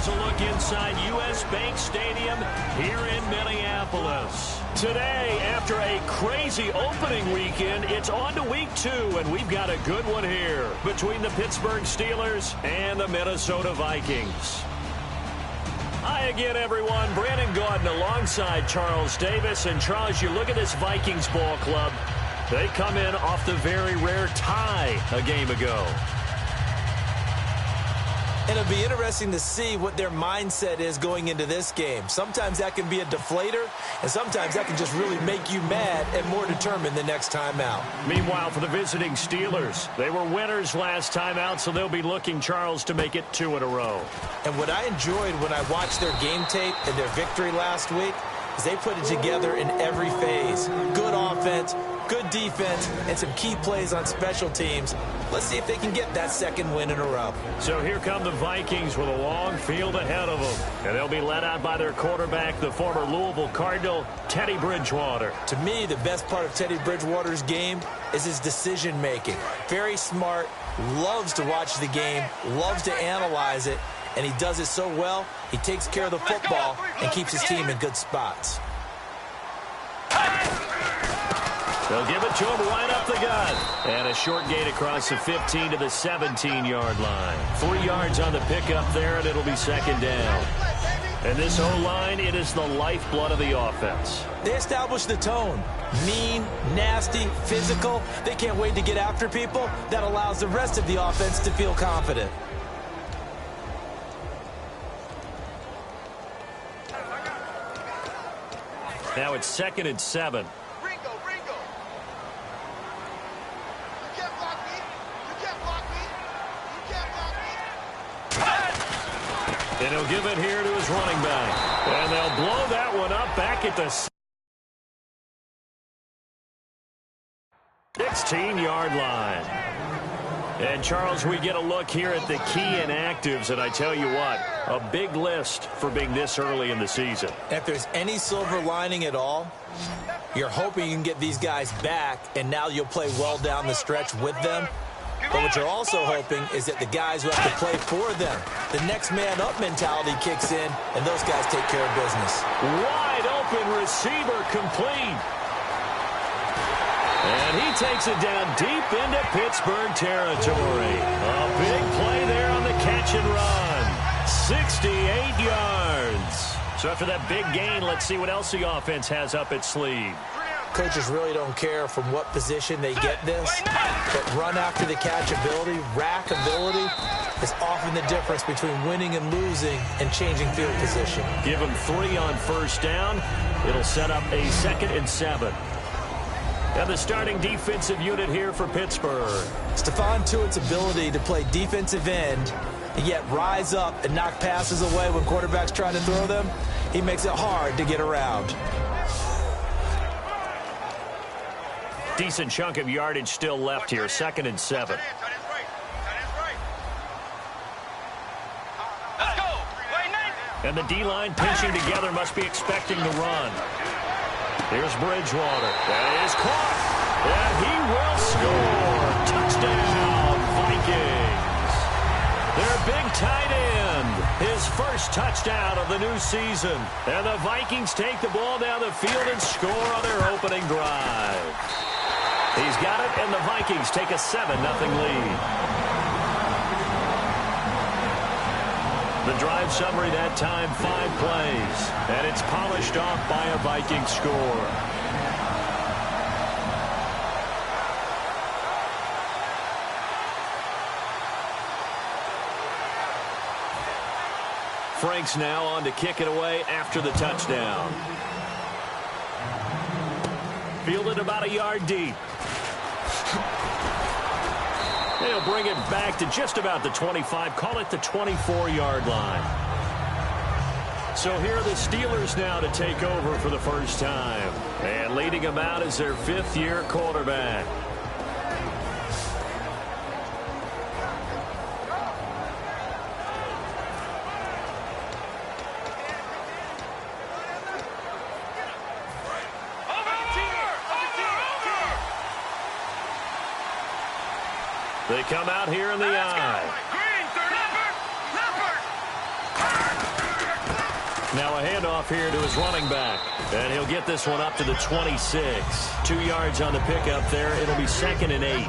here's a look inside U.S. Bank Stadium here in Minneapolis. Today, after a crazy opening weekend, it's on to week 2, and we've got a good one here between the Pittsburgh Steelers and the Minnesota Vikings. Hi again, everyone. Brandon Gaudin alongside Charles Davis. And, Charles, you look at this Vikings ball club. They come in off the very rare tie a game ago. And it'll be interesting to see what their mindset is going into this game. Sometimes that can be a deflator, and sometimes that can just really make you mad and more determined the next time out. Meanwhile, for the visiting Steelers, they were winners last time out, so they'll be looking, Charles, to make it 2 in a row. And what I enjoyed when I watched their game tape and their victory last week is they put it together in every phase. Good offense, good defense, and some key plays on special teams. Let's see if they can get that second win in a row. So here come the Vikings with a long field ahead of them. And they'll be led out by their quarterback, the former Louisville Cardinal, Teddy Bridgewater. To me, the best part of Teddy Bridgewater's game is his decision-making. Very smart, loves to watch the game, loves to analyze it, and he does it so well, he takes care of the football and keeps his team in good spots. They'll give it to him right up the gut. And a short gain across the 15 to the 17-yard line. 3 yards on the pickup there, and it'll be second down. And this O-line, it is the lifeblood of the offense. They establish the tone. Mean, nasty, physical. They can't wait to get after people. That allows the rest of the offense to feel confident. Now it's 2nd and 7. And he'll give it here to his running back. And they'll blow that one up back at the 16-yard line. And, Charles, we get a look here at the key inactives, and I tell you what, a big list for being this early in the season. If there's any silver lining at all, you're hoping you can get these guys back, and now you'll play well down the stretch with them. But what you're also hoping is that the guys who have to play for them, the next man up mentality kicks in, and those guys take care of business. Wide open receiver complete. And he takes it down deep into Pittsburgh territory. A big play there on the catch and run. 68 yards. So after that big gain, let's see what else the offense has up its sleeve. Coaches really don't care from what position they get this, but run after the catch ability, rack ability, is often the difference between winning and losing and changing field position. Give them 3 on first down. It'll set up a 2nd and 7. And the starting defensive unit here for Pittsburgh. Stephon Tuitt's ability to play defensive end and yet rise up and knock passes away when quarterbacks try to throw them, he makes it hard to get around. Decent chunk of yardage still left here, 2nd and 7. And the D-line pinching together must be expecting the run. Here's Bridgewater. That is caught. And he will score. Touchdown, Vikings. Their big tight end. His first touchdown of the new season. And the Vikings take the ball down the field and score on their opening drive. He's got it, and the Vikings take a 7-0 lead. The drive summary that time, 5 plays. And it's polished off by a Viking score. Frank's now on to kick it away after the touchdown. Fielded about a yard deep. They'll bring it back to just about the 25. Call it the 24-yard line. So here are the Steelers now to take over for the first time. And leading them out is their 5th-year quarterback. They come out here in the eye. Now a handoff here to his running back. And he'll get this one up to the 26. 2 yards on the pickup there. It'll be 2nd and 8.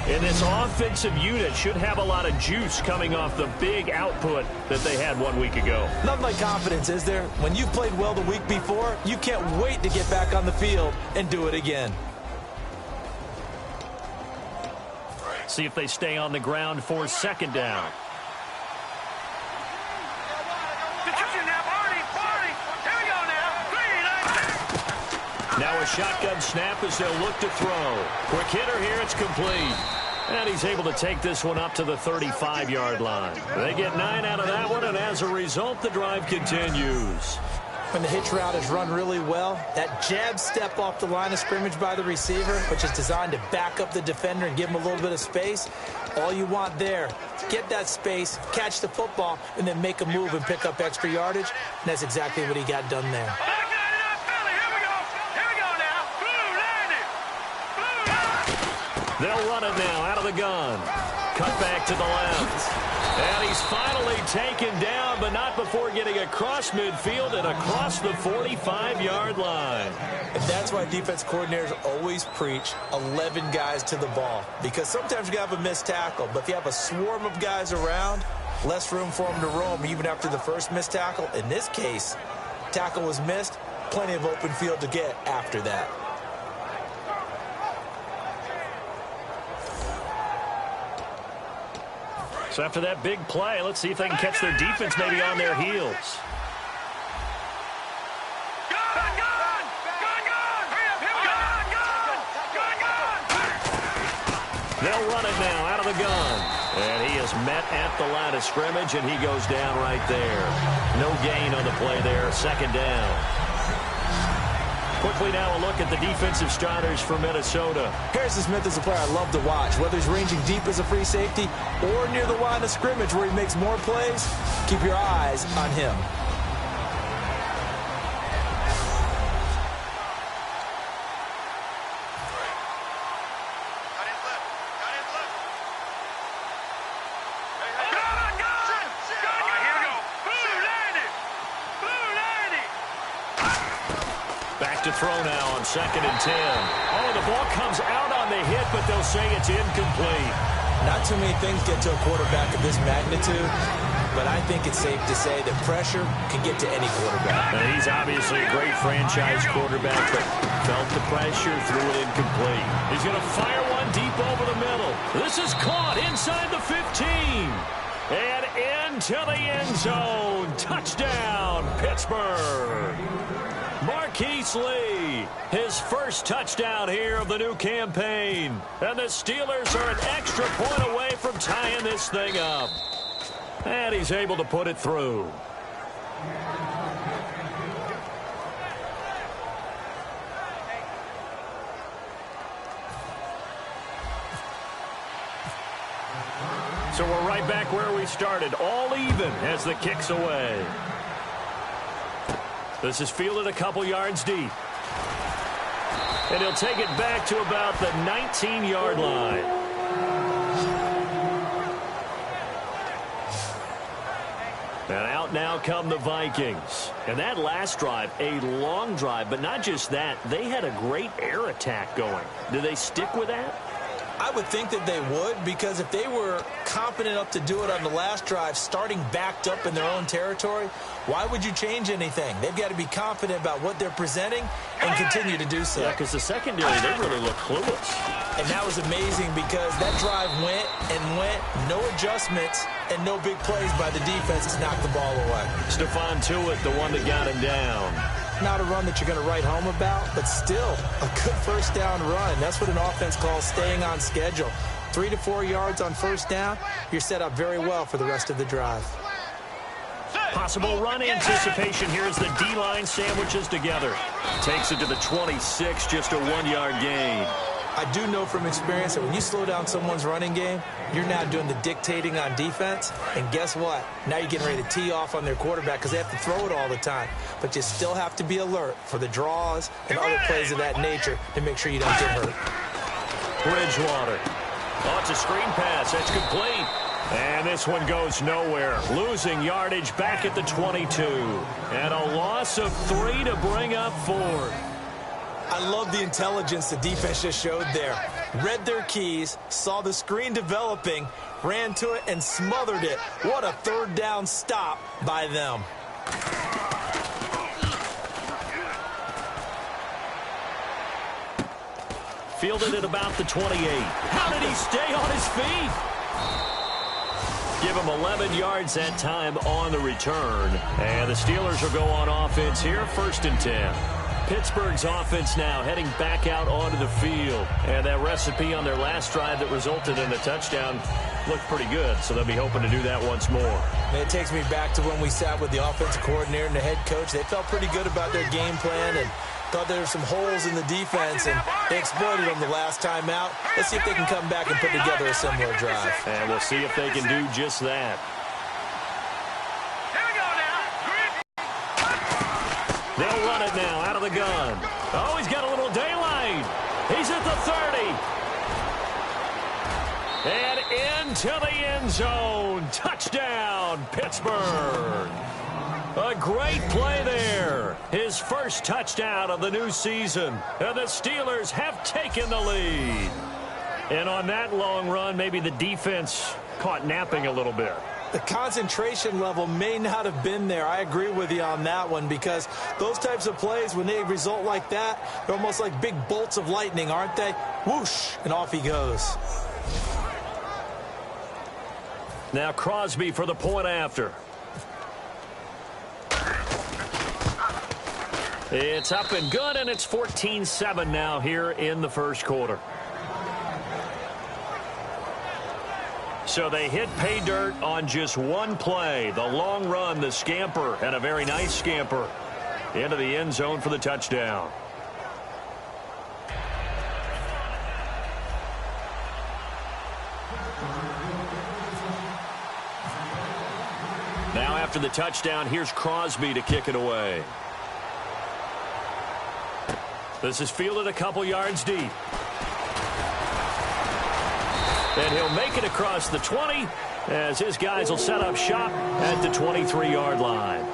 And this offensive unit should have a lot of juice coming off the big output that they had 1 week ago. Nothing like confidence, is there? When you've played well the week before, you can't wait to get back on the field and do it again. See if they stay on the ground for 2nd down. Now a shotgun snap as they'll look to throw. Quick hitter here, it's complete. And he's able to take this one up to the 35-yard line. They get 9 out of that one, and as a result, the drive continues. When the hitch route is run really well, that jab step off the line of scrimmage by the receiver, which is designed to back up the defender and give him a little bit of space, all you want there, get that space, catch the football, and then make a move and pick up extra yardage. And that's exactly what he got done there. They'll run it now out of the gun. Cut back to the left. And he's finally taken down, but not before getting across midfield and across the 45-yard line. And that's why defense coordinators always preach 11 guys to the ball. Because sometimes you have a missed tackle, but if you have a swarm of guys around, less room for them to roam even after the first missed tackle. In this case, tackle was missed, plenty of open field to get after that. So after that big play, let's see if they can catch their defense maybe on their heels. They'll run it now out of the gun. And he is met at the line of scrimmage, and he goes down right there. No gain on the play there, 2nd down. Quickly now a look at the defensive starters for Minnesota. Harrison Smith is a player I love to watch. Whether he's ranging deep as a free safety or near the line of scrimmage where he makes more plays, keep your eyes on him. To throw now on 2nd and 10. Oh, the ball comes out on the hit, but they'll say it's incomplete. Not too many things get to a quarterback of this magnitude, but I think it's safe to say that pressure can get to any quarterback. And he's obviously a great franchise quarterback, but felt the pressure, threw it incomplete. He's going to fire one deep over the middle. This is caught inside the 15. And into the end zone. Touchdown, Pittsburgh. Marquise Lee, his first touchdown here of the new campaign. And the Steelers are an extra point away from tying this thing up. And he's able to put it through. So we're right back where we started, all even as the kick's away. This is fielded a couple yards deep. And he'll take it back to about the 19-yard line. And out now come the Vikings. And that last drive, a long drive, but not just that. They had a great air attack going. Do they stick with that? I would think that they would, because if they were confident enough to do it on the last drive, starting backed up in their own territory, why would you change anything? They've got to be confident about what they're presenting and continue to do so. Yeah, because the secondary, they really look clueless. And that was amazing because that drive went and went, no adjustments, and no big plays by the defense to knock the ball away. Stephon Tuitt, the one that got him down. Not a run that you're going to write home about, but still a good first down run. That's what an offense calls staying on schedule. 3 to 4 yards on first down, you're set up very well for the rest of the drive. Possible run anticipation here as the D-line sandwiches together. Takes it to the 26, just a 1-yard gain. I do know from experience that when you slow down someone's running game, you're now doing the dictating on defense. And guess what? Now you're getting ready to tee off on their quarterback because they have to throw it all the time. But you still have to be alert for the draws and other plays of that nature to make sure you don't get hurt. Bridgewater. Oh, it's a screen pass. That's complete. And this one goes nowhere. Losing yardage back at the 22. And a loss of 3 to bring up 4. I love the intelligence the defense just showed there. Read their keys, saw the screen developing, ran to it, and smothered it. What a third down stop by them. Fielded at about the 28. How did he stay on his feet? Give him 11 yards that time on the return. And the Steelers will go on offense here, 1st and 10. Pittsburgh's offense now heading back out onto the field. And that recipe on their last drive that resulted in a touchdown looked pretty good, so they'll be hoping to do that once more. And it takes me back to when we sat with the offensive coordinator and the head coach. They felt pretty good about their game plan and thought there were some holes in the defense, and they exploited them the last time out. Let's see if they can come back and put together a similar drive. And we'll see if they can do just that. They'll run it now out of the gun. Oh, he's got a little daylight. He's at the 30. And into the end zone. Touchdown, Pittsburgh. A great play there. His first touchdown of the new season. And the Steelers have taken the lead. And on that long run, maybe the defense caught napping a little bit. The concentration level may not have been there. I agree with you on that one, because those types of plays, when they result like that, they're almost like big bolts of lightning, aren't they? Whoosh, and off he goes. Now Crosby for the point after. It's up and good, and it's 14-7 now here in the first quarter. So they hit pay dirt on just one play. The long run, the scamper, and a very nice scamper into the end zone for the touchdown. Now after the touchdown, here's Crosby to kick it away. This is fielded a couple yards deep. And he'll make it across the 20 as his guys will set up shop at the 23-yard line.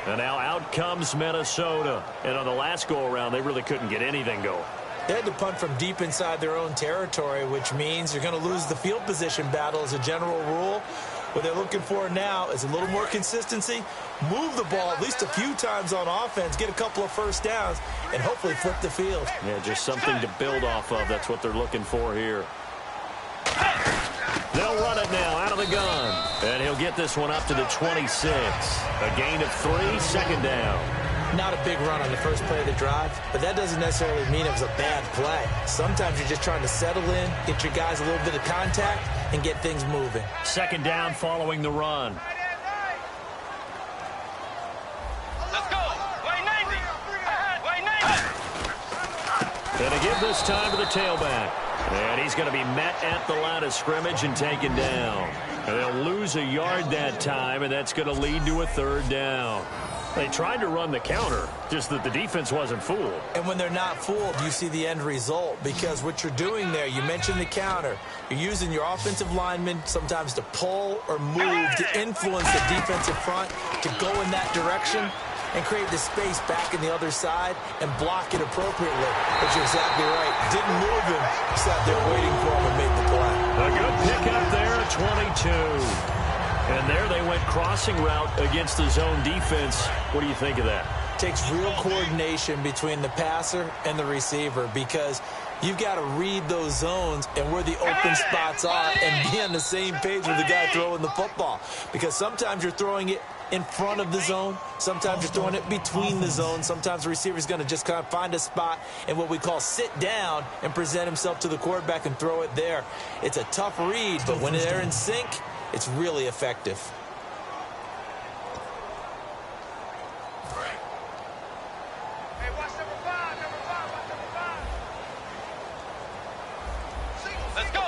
And now out comes Minnesota. And on the last go-around, they really couldn't get anything going. They had to punt from deep inside their own territory, which means you're going to lose the field position battle as a general rule. What they're looking for now is a little more consistency, move the ball at least a few times on offense, get a couple of first downs, and hopefully flip the field. Yeah, just something to build off of. That's what they're looking for here. They'll run it now out of the gun. And he'll get this one up to the 26. A gain of 3, 2nd down. Not a big run on the first play of the drive, but that doesn't necessarily mean it was a bad play. Sometimes you're just trying to settle in, get your guys a little bit of contact, and get things moving. 2nd down following the run. Let's go. Way 90. Way 90. And to give this time to the tailback. And he's going to be met at the line of scrimmage and taken down. And they'll lose a yard that time, and that's going to lead to a 3rd down. They tried to run the counter, just that the defense wasn't fooled. And when they're not fooled, you see the end result, because what you're doing there, you mentioned the counter. You're using your offensive linemen sometimes to pull or move to influence the defensive front to go in that direction and create the space back in the other side and block it appropriately. But you're exactly right. Didn't move him. Sat there waiting for him and made the play. A good pickup there at 22. And there they went crossing route against the zone defense. What do you think of that? Takes real coordination between the passer and the receiver, because you've got to read those zones and where the open spots are and be on the same page with the guy throwing the football. Because sometimes you're throwing it in front of the zone. Sometimes you're throwing it between the zones. Sometimes the receiver's going to just kind of find a spot and what we call sit down and present himself to the quarterback and throw it there. It's a tough read, but when they're in sync, it's really effective. Hey, watch number 5. Watch number 5. Let's go.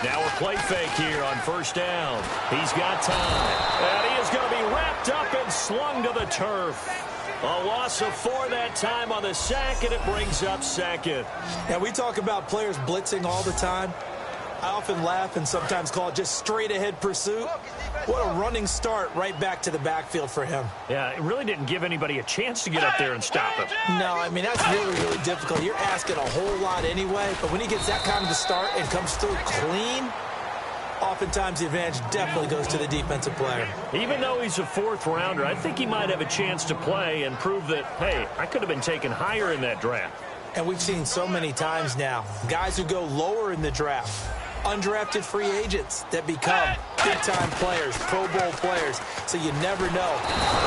Now a play fake here on 1st down. He's got time. And he is going to be wrapped up and slung to the turf. A loss of 4 that time on the sack, and it brings up second. Now, we talk about players blitzing all the time. I often laugh and sometimes call it just straight-ahead pursuit. What a running start right back to the backfield for him. Yeah, it really didn't give anybody a chance to get up there and stop him. No, I mean, that's really, really difficult. You're asking a whole lot anyway, but when he gets that kind of a start and comes through clean, oftentimes the advantage definitely goes to the defensive player. Even though he's a 4th rounder, I think he might have a chance to play and prove that, hey, I could have been taken higher in that draft. And we've seen so many times now, guys who go lower in the draft, undrafted free agents that become big-time players, Pro Bowl players, so you never know.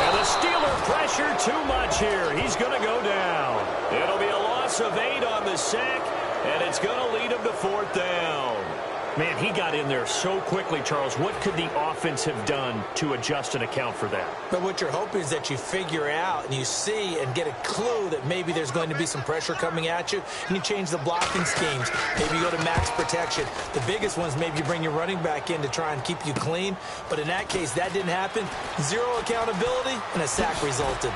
And the Steeler pressure too much here. He's going to go down. It'll be a loss of 8 on the sack, and it's going to lead him to 4th down. Man, he got in there so quickly, Charles. What could the offense have done to adjust and account for that? But what you're hoping is that you figure out and you see and get a clue that maybe there's going to be some pressure coming at you, and you change the blocking schemes. Maybe you go to max protection. The biggest ones, maybe you bring your running back in to try and keep you clean. But in that case, that didn't happen. 0 accountability, and a sack resulted.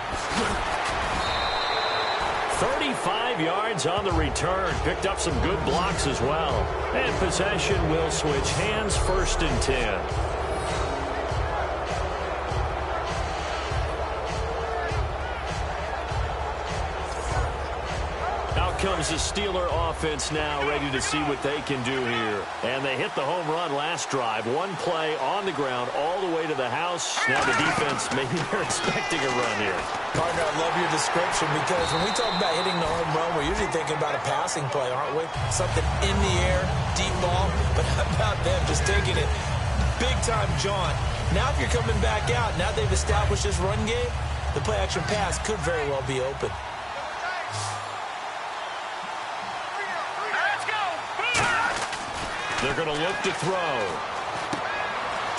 35 yards on the return. Picked up some good blocks as well. And possession will switch hands, 1st and 10. Out comes the Steeler offense now, ready to see what they can do here. And they hit the home run last drive. 1 play on the ground all the way to the house. Now the defense, maybe they're expecting a run here. Partner, I love your description because when we talk about hitting the home run, we're usually thinking about a passing play, aren't we? Something in the air, deep ball. But how about them just taking it big-time jaunt? Now if you're coming back out, now they've established this run game, the play-action pass could very well be open. They're going to look to throw.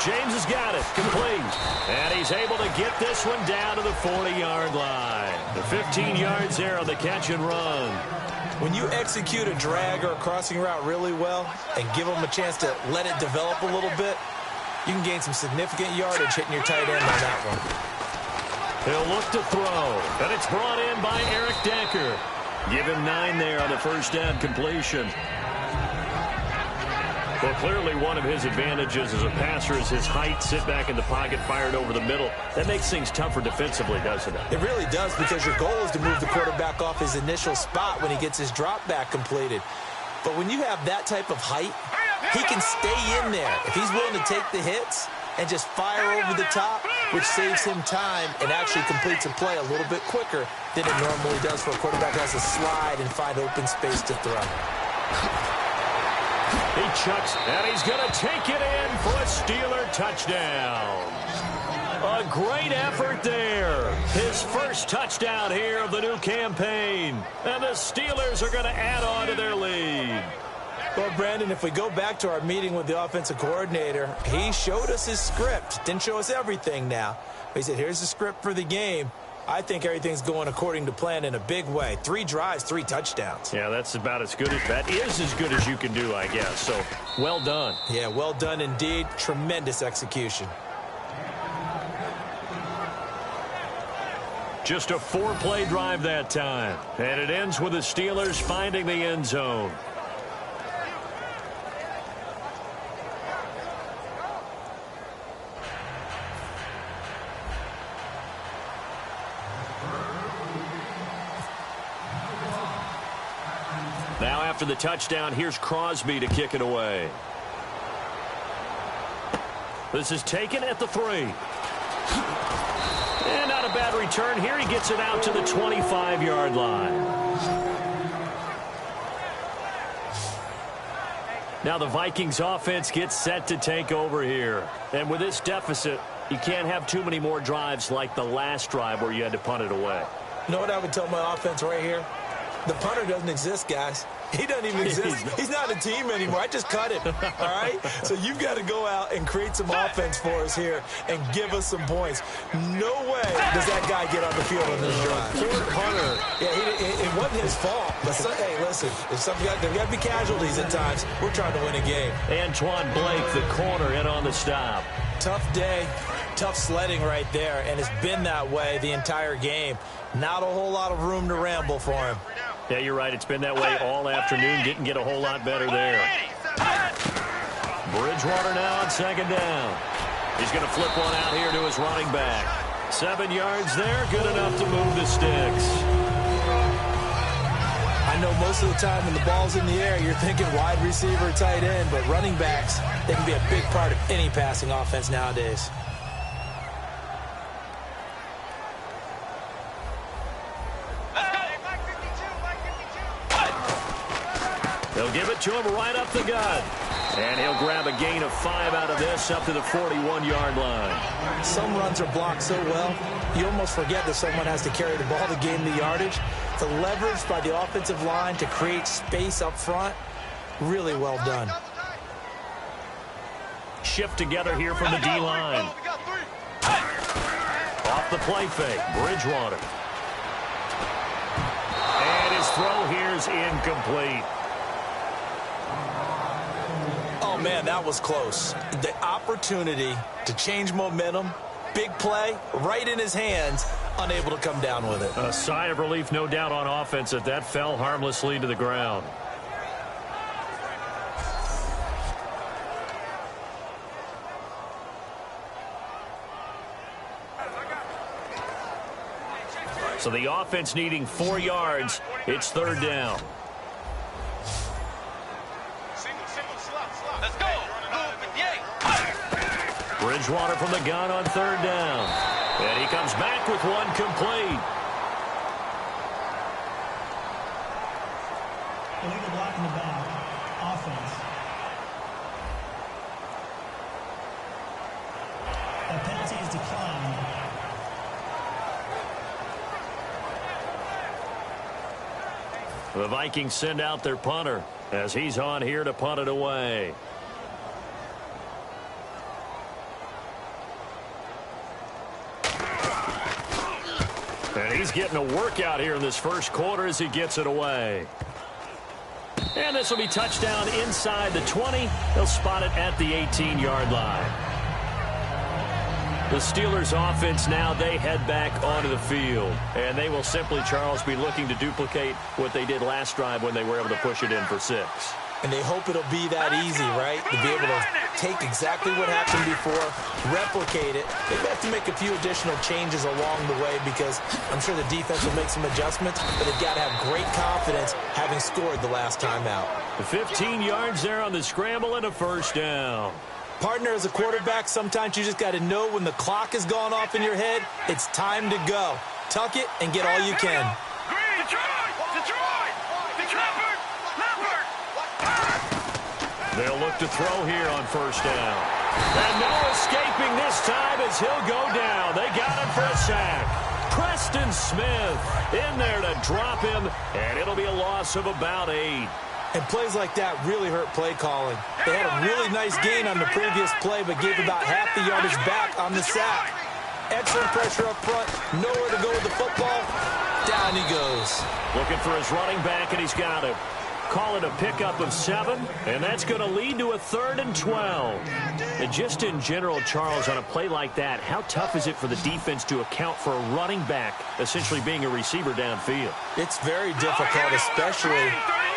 James has got it. Complete. And he's able to get this one down to the 40-yard line. The 15 yards there on the catch and run. When you execute a drag or a crossing route really well and give them a chance to let it develop a little bit, you can gain some significant yardage hitting your tight end on that one. He'll look to throw. And it's brought in by Eric Decker. Give him 9 there on the first down completion. Well, clearly one of his advantages as a passer is his height, sit back in the pocket, fired over the middle. That makes things tougher defensively, doesn't it? It really does, because your goal is to move the quarterback off his initial spot when he gets his drop back completed. But when you have that type of height, he can stay in there. If he's willing to take the hits and just fire over the top, which saves him time and actually completes a play a little bit quicker than it normally does for a quarterback who has to slide and find open space to throw. He chucks, and he's going to take it in for a Steeler touchdown. A great effort there. His first touchdown here of the new campaign. And the Steelers are going to add on to their lead. Well, Brandon, if we go back to our meeting with the offensive coordinator, he showed us his script. Didn't show us everything now. But he said, here's the script for the game. I think everything's going according to plan in a big way. 3 drives, 3 touchdowns. Yeah, that's about as good as that is as good as you can do, I guess. So, well done. Yeah, well done indeed. Tremendous execution. Just a 4-play drive that time. And it ends with the Steelers finding the end zone. Now after the touchdown, here's Crosby to kick it away. This is taken at the 3. And not a bad return here. He gets it out to the 25-yard line. Now the Vikings offense gets set to take over here. And with this deficit, you can't have too many more drives like the last drive where you had to punt it away. You know what I would tell my offense right here? The punter doesn't exist, guys. He doesn't even exist. He's not a team anymore. I just cut him, all right? So you've got to go out and create some offense for us here and give us some points. No way does that guy get on the field on this drive. Poor punter. Yeah, it wasn't his fault. But hey, listen, if there got to be casualties at times, we're trying to win a game. Antoine Blake, the corner, in on the stop. Tough day. Tough sledding right there, and it's been that way the entire game. Not a whole lot of room to ramble for him. Yeah, you're right. It's been that way all afternoon. Didn't get a whole lot better there. Bridgewater now on second down. He's going to flip one out here to his running back. 7 yards there, good enough to move the sticks. I know most of the time when the ball's in the air, you're thinking wide receiver, tight end, but running backs, they can be a big part of any passing offense nowadays. They'll give it to him right up the gut. And he'll grab a gain of 5 out of this up to the 41-yard line. Some runs are blocked so well, you almost forget that someone has to carry the ball to gain the yardage. The leverage by the offensive line to create space up front, really well done. Shift together here from the D-line. Off the play fake, Bridgewater. And his throw here is incomplete. Oh, man, that was close. The opportunity to change momentum, big play, right in his hands, unable to come down with it. A sigh of relief, no doubt, on offense that that fell harmlessly to the ground. So the offense needing 4 yards. It's third down. Let's go. Bridgewater from the gun on third down. And he comes back with one complete. Illegal block in the back. Offense. The penalty is declined. The Vikings send out their punter as he's on here to punt it away. And he's getting a workout here in this first quarter as he gets it away. And this will be touchdown inside the 20. They'll spot it at the 18-yard line. The Steelers offense now, they head back onto the field. And they will simply, Charles, be looking to duplicate what they did last drive when they were able to push it in for 6. And they hope it'll be that easy, right? To be able to take exactly what happened before, replicate it. They have to make a few additional changes along the way because I'm sure the defense will make some adjustments, but they've got to have great confidence having scored the last time out. 15 yards there on the scramble and a first down. Partner, as a quarterback, sometimes you just got to know when the clock has gone off in your head, it's time to go. Tuck it and get all you can. They'll look to throw here on first down. And no escaping this time as he'll go down. They got him for a sack. Preston Smith in there to drop him, and it'll be a loss of about 8. And plays like that really hurt play calling. They had a really nice gain on the previous play, but gave about half the yardage back on the sack. Excellent pressure up front. Nowhere to go with the football. Down he goes. Looking for his running back, and he's got him. Call it a pickup of 7, and that's going to lead to a 3rd and 12. And just in general, Charles, on a play like that, how tough is it for the defense to account for a running back essentially being a receiver downfield? It's very difficult, especially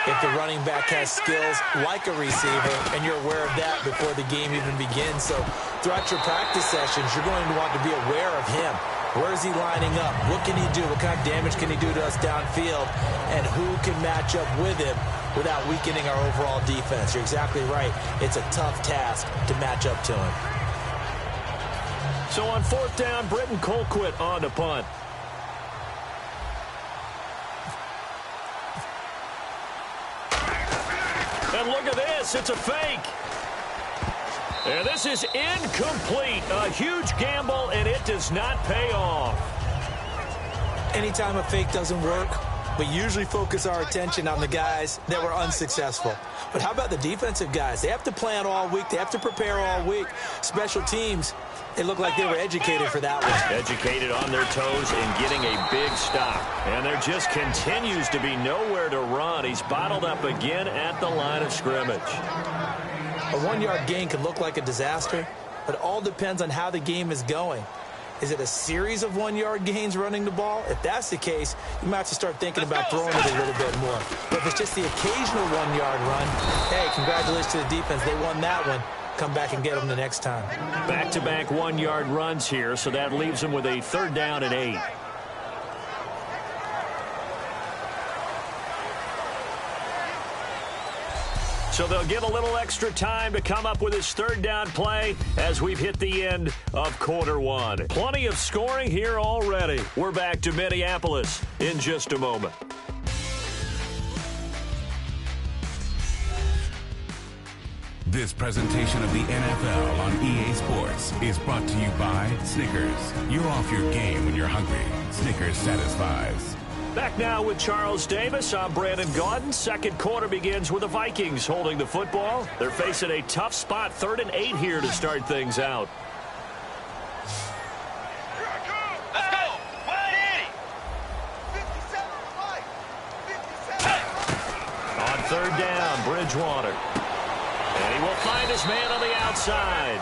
if the running back has skills like a receiver, and you're aware of that before the game even begins. So throughout your practice sessions, you're going to want to be aware of him. Where is he lining up? What can he do? What kind of damage can he do to us downfield? And who can match up with him without weakening our overall defense? You're exactly right. It's a tough task to match up to him. So on 4th down, Britton Colquitt on to punt. And look at this. It's a fake. And this is incomplete. A huge gamble, and it does not pay off. Anytime a fake doesn't work, we usually focus our attention on the guys that were unsuccessful. But how about the defensive guys? They have to plan all week. They have to prepare all week. Special teams, it looked like they were educated for that one. Educated on their toes and getting a big stop. And there just continues to be nowhere to run. He's bottled up again at the line of scrimmage. A 1-yard gain could look like a disaster, but it all depends on how the game is going. Is it a series of 1-yard gains running the ball? If that's the case, you might have to start thinking about throwing it a little bit more. But if it's just the occasional 1-yard run, hey, congratulations to the defense. They won that one. Come back and get them the next time. Back-to-back 1-yard runs here, so that leaves them with a 3rd down and 8. So they'll get a little extra time to come up with his 3rd down play as we've hit the end of quarter 1. Plenty of scoring here already. We're back to Minneapolis in just a moment. This presentation of the NFL on EA Sports is brought to you by Snickers. You're off your game when you're hungry. Snickers satisfies. Back now with Charles Davis. I'm Brandon Gaudin. Second quarter begins with the Vikings holding the football. They're facing a tough spot, 3rd and 8 here to start things out. Let's go. 180. 57. On 3rd down, Bridgewater. And he will find his man on the outside.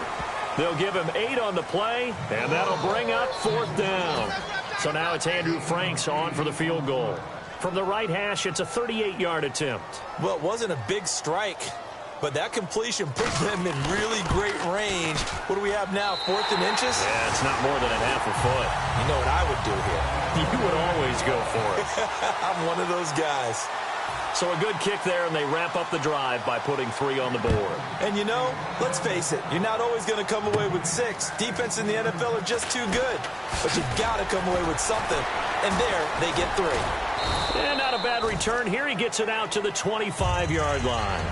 They'll give him 8 on the play, and that'll bring up 4th down. So now it's Andrew Franks on for the field goal. From the right hash, it's a 38-yard attempt. Well, it wasn't a big strike, but that completion put them in really great range. What do we have now, 4th and inches? Yeah, it's not more than a half a foot. You know what I would do here? You would always go for it. I'm one of those guys. So a good kick there, and they wrap up the drive by putting 3 on the board. And you know, let's face it, you're not always going to come away with 6. Defense in the NFL are just too good. But you've got to come away with something. And there, they get 3. And not a bad return here. He gets it out to the 25-yard line.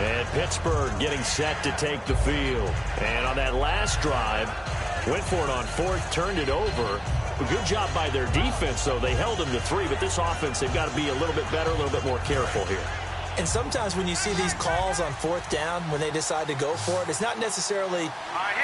And Pittsburgh getting set to take the field. And on that last drive, went for it on 4th, turned it over. A good job by their defense, though. They held them to 3, but this offense, they've got to be a little bit better, a little bit more careful here. And sometimes when you see these calls on 4th down, when they decide to go for it, it's not necessarily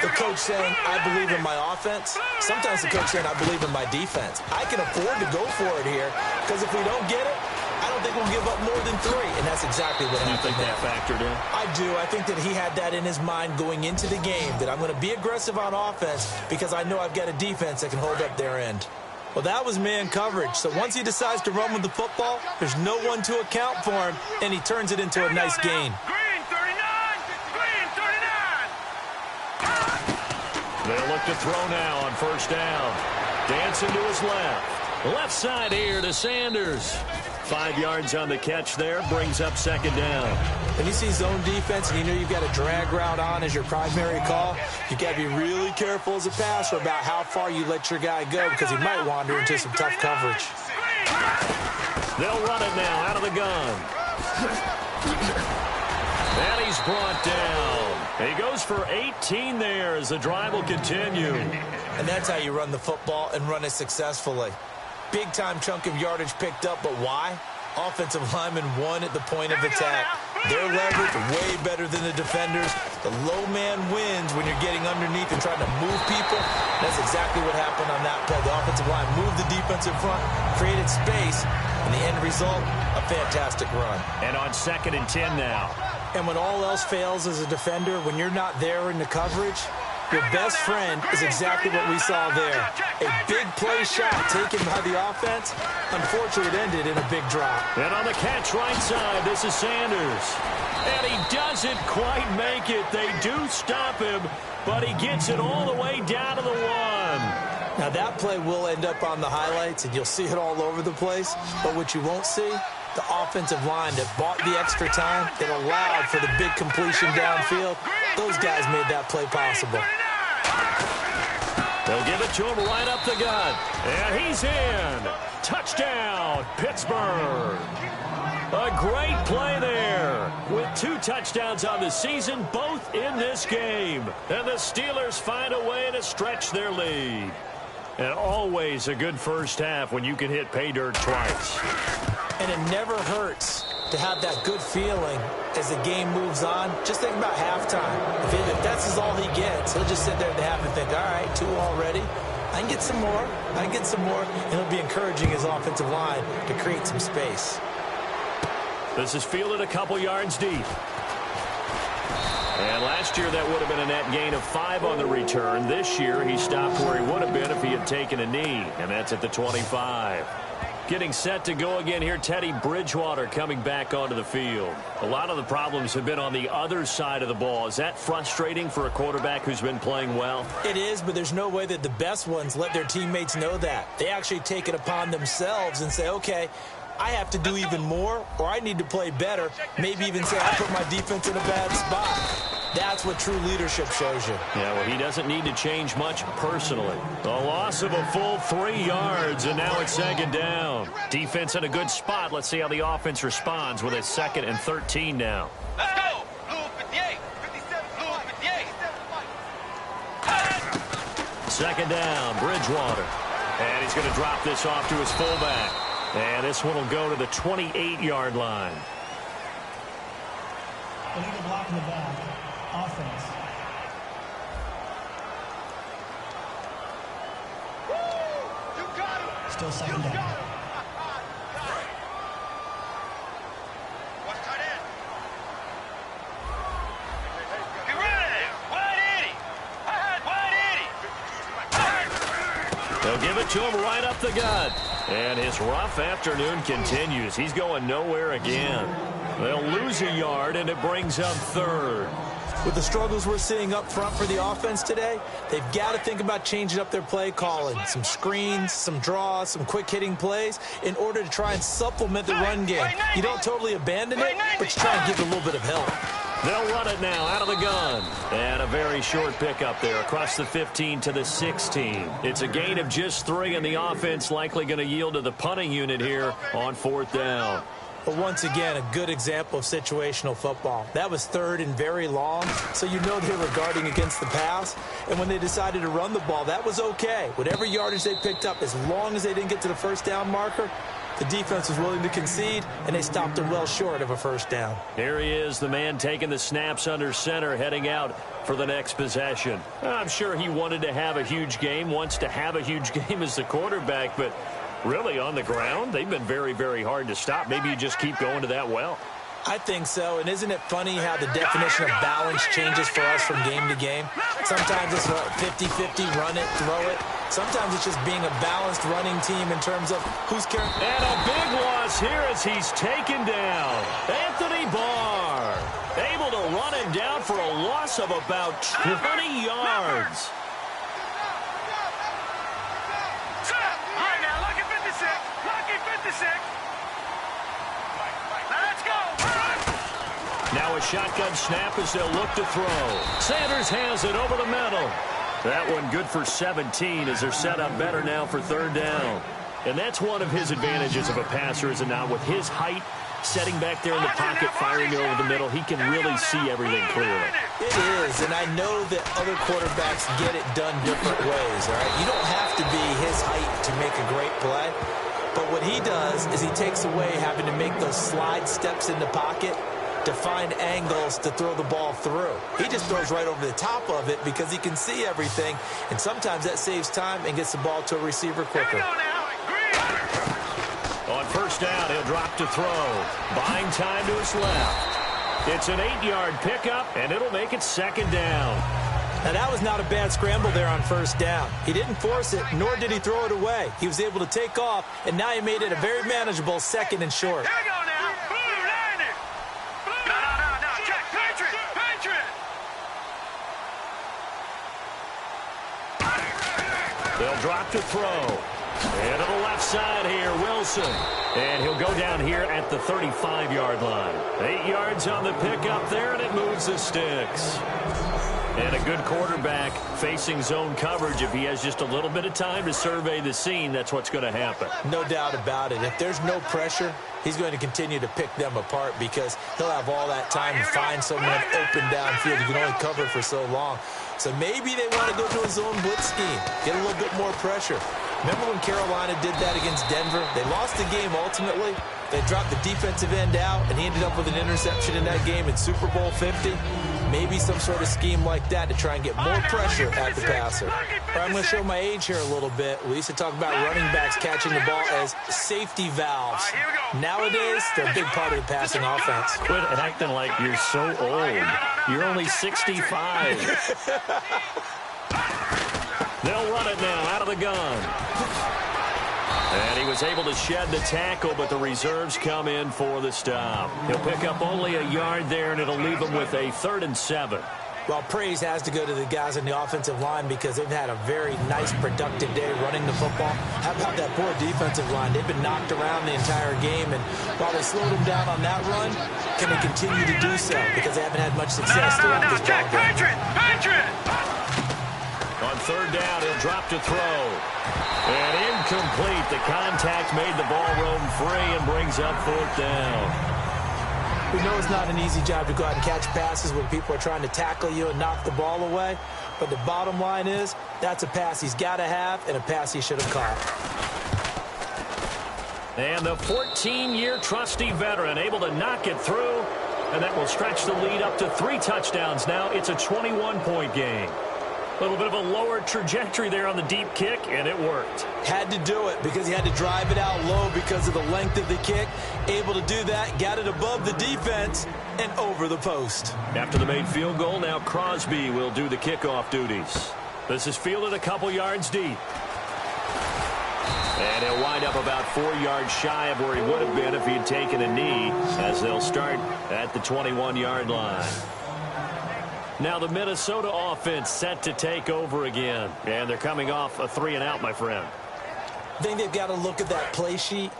the coach saying, I believe in my offense. Sometimes the coach saying, I believe in my defense. I can afford to go for it here, because if we don't get it, I don't think we'll give up more than 3, and that's exactly what happened. You think that factored in? I do. I think that he had that in his mind going into the game, that I'm going to be aggressive on offense because I know I've got a defense that can hold up their end. Well, that was man coverage, so once he decides to run with the football, there's no one to account for him, and he turns it into a nice gain. Green 39. Green 39. They'll look to throw now on 1st down. Dancing to his left. Left side here to Sanders. 5 yards on the catch there, brings up 2nd down. When you see zone defense and you know you've got a drag route on as your primary call, you've got to be really careful as a passer about how far you let your guy go because he might wander into some tough coverage. They'll run it now out of the gun. And he's brought down. He goes for 18 there as the drive will continue. And that's how you run the football and run it successfully. Big-time chunk of yardage picked up, but why? Offensive lineman won at the point of attack. Their leverage way better than the defenders. The low man wins when you're getting underneath and trying to move people. That's exactly what happened on that play. The offensive line moved the defense in front, created space, and the end result, a fantastic run. And on 2nd and 10 now. And when all else fails as a defender, when you're not there in the coverage, your best friend is exactly what we saw there. A big play shot taken by the offense. Unfortunately, it ended in a big drop. And on the catch right side, this is Sanders. And he doesn't quite make it. They do stop him, but he gets it all the way down to the 1. Now, that play will end up on the highlights, and you'll see it all over the place. But what you won't see, the offensive line that bought the extra time, that allowed for the big completion downfield, those guys made that play possible. They'll give it to him right up the gut. And he's in. Touchdown, Pittsburgh. A great play there. With 2 touchdowns on the season, both in this game. And the Steelers find a way to stretch their lead. And always a good first half when you can hit pay dirt twice. And it never hurts to have that good feeling as the game moves on. Just think about halftime. If that's all he gets, he'll just sit there at the half and think, all right, 2 already. I can get some more. I can get some more. And he'll be encouraging his offensive line to create some space. This is fielded a couple yards deep. And last year, that would have been a net gain of 5 on the return. This year, he stopped where he would have been if he had taken a knee, and that's at the 25. Getting set to go again here, Teddy Bridgewater coming back onto the field. A lot of the problems have been on the other side of the ball. Is that frustrating for a quarterback who's been playing well? It is, but there's no way that the best ones let their teammates know that. They actually take it upon themselves and say, okay, I have to do even more, or I need to play better. Maybe even say I put my defense in a bad spot. That's what true leadership shows you. Yeah, well, he doesn't need to change much personally. A loss of a full 3 yards, and now it's 2nd down. Defense in a good spot. Let's see how the offense responds with a 2nd and 13 now. Let's go. Blue 58. 57. Blue 58. 2nd down, Bridgewater. And he's going to drop this off to his fullback. And this one will go to the 28-yard line. Illegal block in the back. Offense. You got him. Still You 2nd got down. him. Watch tight end. Get ready. Wide Eddie. Wide Eddie. They'll give it to him right up the gut. And his rough afternoon continues. He's going nowhere again. They'll lose a yard, and it brings up 3rd. With the struggles we're seeing up front for the offense today, they've got to think about changing up their play calling. Some screens, some draws, some quick-hitting plays in order to try and supplement the run game. You don't totally abandon it, but you try and give it a little bit of help. They'll run it now out of the gun. And a very short pickup there across the 15 to the 16. It's a gain of just 3, and the offense likely going to yield to the punting unit here on 4th down. But once again, a good example of situational football. That was 3rd and very long, so you know they were guarding against the pass. And when they decided to run the ball, that was okay. Whatever yardage they picked up, as long as they didn't get to the 1st down marker, the defense was willing to concede, and they stopped them well short of a 1st down. Here he is, the man taking the snaps under center, heading out for the next possession. I'm sure he wanted to have a huge game, wants to have a huge game as the quarterback, but really on the ground, they've been very, very hard to stop. Maybe you just keep going to that well. I think so, and isn't it funny how the definition of balance changes for us from game to game? Sometimes it's 50-50, run it, throw it. Sometimes it's just being a balanced running team in terms of who's carrying. And a big loss here as he's taken down. Anthony Barr able to run him down for a loss of about 20 yards. All right, now, lucky 56. Lucky 56. Let's go. Now a shotgun snap as they'll look to throw. Sanders has it over the middle. That one good for 17 as they're set up better now for 3rd down. And that's one of his advantages of a passer, is it not? With his height, setting back there in the pocket, firing over the middle, he can really see everything clearly. It is, and I know that other quarterbacks get it done different ways, all right? You don't have to be his height to make a great play. But what he does is he takes away having to make those slide steps in the pocket to find angles to throw the ball through. He just throws right over the top of it because he can see everything, and sometimes that saves time and gets the ball to a receiver quicker. On 1st down, he'll drop to throw. Buying time to his left. It's an 8-yard pickup, and it'll make it 2nd down. Now, that was not a bad scramble there on 1st down. He didn't force it, nor did he throw it away. He was able to take off, and now he made it a very manageable 2nd and short. Here we go now. Blue 90. No. Check. Patriot. They'll drop to throw. And to the left side here, Wilson. And he'll go down here at the 35-yard line. 8 yards on the pickup there, and it moves the sticks. And a good quarterback facing zone coverage. If he has just a little bit of time to survey the scene, that's what's going to happen. No doubt about it. If there's no pressure, he's going to continue to pick them apart because he'll have all that time to find someone open downfield. You can only cover for so long. So maybe they want to go to a zone blitz scheme, get a little bit more pressure. Remember when Carolina did that against Denver? They lost the game ultimately. They dropped the defensive end out, and he ended up with an interception in that game in Super Bowl 50. Maybe some sort of scheme like that to try and get more pressure at the passer. All right, I'm going to show my age here a little bit. We used to talk about running backs catching the ball as safety valves. Nowadays, they're a big part of the passing offense. Quit acting like you're so old. You're only 65. They'll run it now out of the gun. And he was able to shed the tackle, but the reserves come in for the stop. He'll pick up only a yard there, and it'll leave him with a 3rd and 7. Well, praise has to go to the guys on the offensive line because they've had a very nice, productive day running the football. How about that poor defensive line? They've been knocked around the entire game, and while they slowed them down on that run, can they continue to do so? Because they haven't had much success throughout this ball game. On 3rd down, he'll drop to throw. And incomplete. The contact made the ball roam free and brings up 4th down. We know it's not an easy job to go out and catch passes when people are trying to tackle you and knock the ball away. But the bottom line is, that's a pass he's got to have and a pass he should have caught. And the 14-year trusty veteran able to knock it through. And that will stretch the lead up to 3 touchdowns now. It's a 21-point game. A little bit of a lower trajectory there on the deep kick, and it worked. Had to do it because he had to drive it out low because of the length of the kick. Able to do that, got it above the defense, and over the post. After the made field goal, now Crosby will do the kickoff duties. This is fielded a couple yards deep. And he'll wind up about 4 yards shy of where he would have been if he had taken a knee, as they'll start at the 21-yard line. Now the Minnesota offense set to take over again. And they're coming off a 3-and-out, my friend. I think they've got to look at that play sheet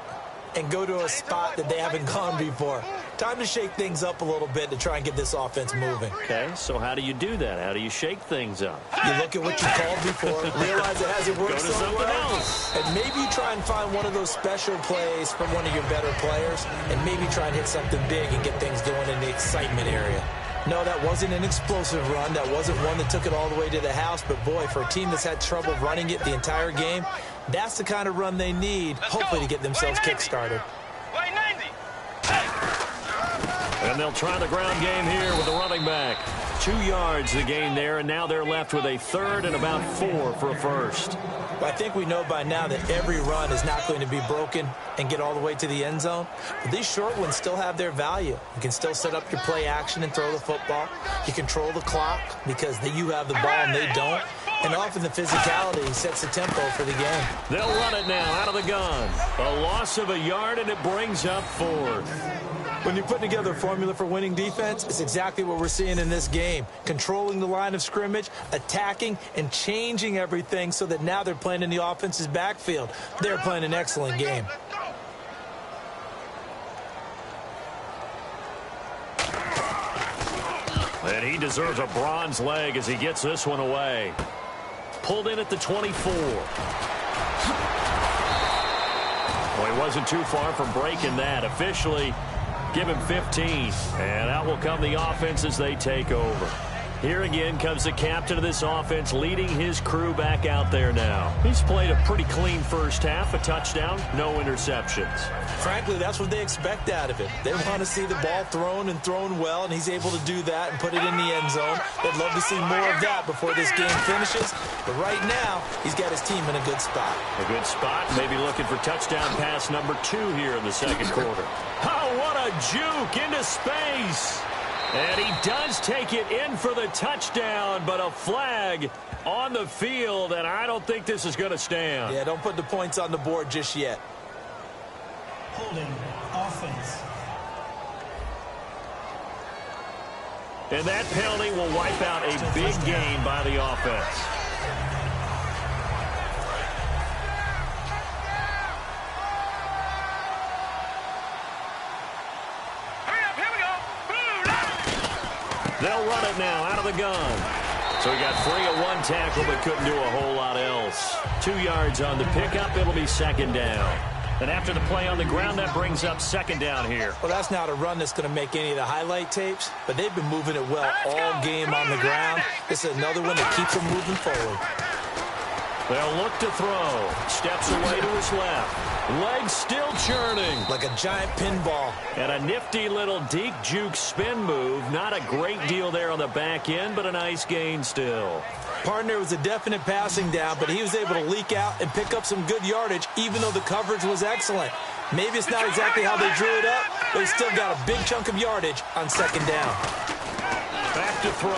and go to a spot that they haven't gone before. Time to shake things up a little bit to try and get this offense moving. Okay, so how do you do that? How do you shake things up? You look at what you called before, realize it hasn't worked Go to something else. And maybe you try and find one of those special plays from one of your better players, and maybe try and hit something big and get things going in the excitement area. No, that wasn't an explosive run. That wasn't one that took it all the way to the house. But, boy, for a team that's had trouble running it the entire game, that's the kind of run they need, hopefully, to get themselves kick-started. And they'll try the ground game here with the running back. 2 yards the gain there, and now they're left with a 3rd and about 4 for a first. Well, I think we know by now that every run is not going to be broken and get all the way to the end zone. But these short ones still have their value. You can still set up your play action and throw the football. You control the clock because you have the ball and they don't. And often the physicality sets the tempo for the game. They'll run it now out of the gun. A loss of a yard, and it brings up 4th. When you put together a formula for winning defense, it's exactly what we're seeing in this game. Controlling the line of scrimmage, attacking, and changing everything so that now they're playing in the offense's backfield. They're playing an excellent game. And he deserves a bronze leg as he gets this one away. Pulled in at the 24. Well, he wasn't too far from breaking that. Officially, give him 15. And out will come the offense as they take over. Here again comes the captain of this offense leading his crew back out there now. He's played a pretty clean first half, a touchdown, no interceptions. Frankly, that's what they expect out of it. They want to see the ball thrown and thrown well, and he's able to do that and put it in the end zone. They'd love to see more of that before this game finishes. But right now, he's got his team in a good spot. A good spot, maybe looking for touchdown pass number 2 here in the second quarter. Oh, what a juke into space. And he does take it in for the touchdown, but a flag on the field, and I don't think this is going to stand. Yeah, don't put the points on the board just yet. Holding offense. And that penalty will wipe out a big gain by the offense. They'll run it now out of the gun. So he got free of one tackle but couldn't do a whole lot else. 2 yards on the pickup. It'll be second down. And after the play on the ground, that brings up second down here. Well, that's not a run that's going to make any of the highlight tapes, but they've been moving it well all game on the ground. This is another one that keeps them moving forward. They'll look to throw. Steps away to his left. Legs still churning. Like a giant pinball. And a nifty little deep juke spin move. Not a great deal there on the back end, but a nice gain still. Partner was a definite passing down, but he was able to leak out and pick up some good yardage, even though the coverage was excellent. Maybe it's not exactly how they drew it up, but he still got a big chunk of yardage on second down. Back to throw.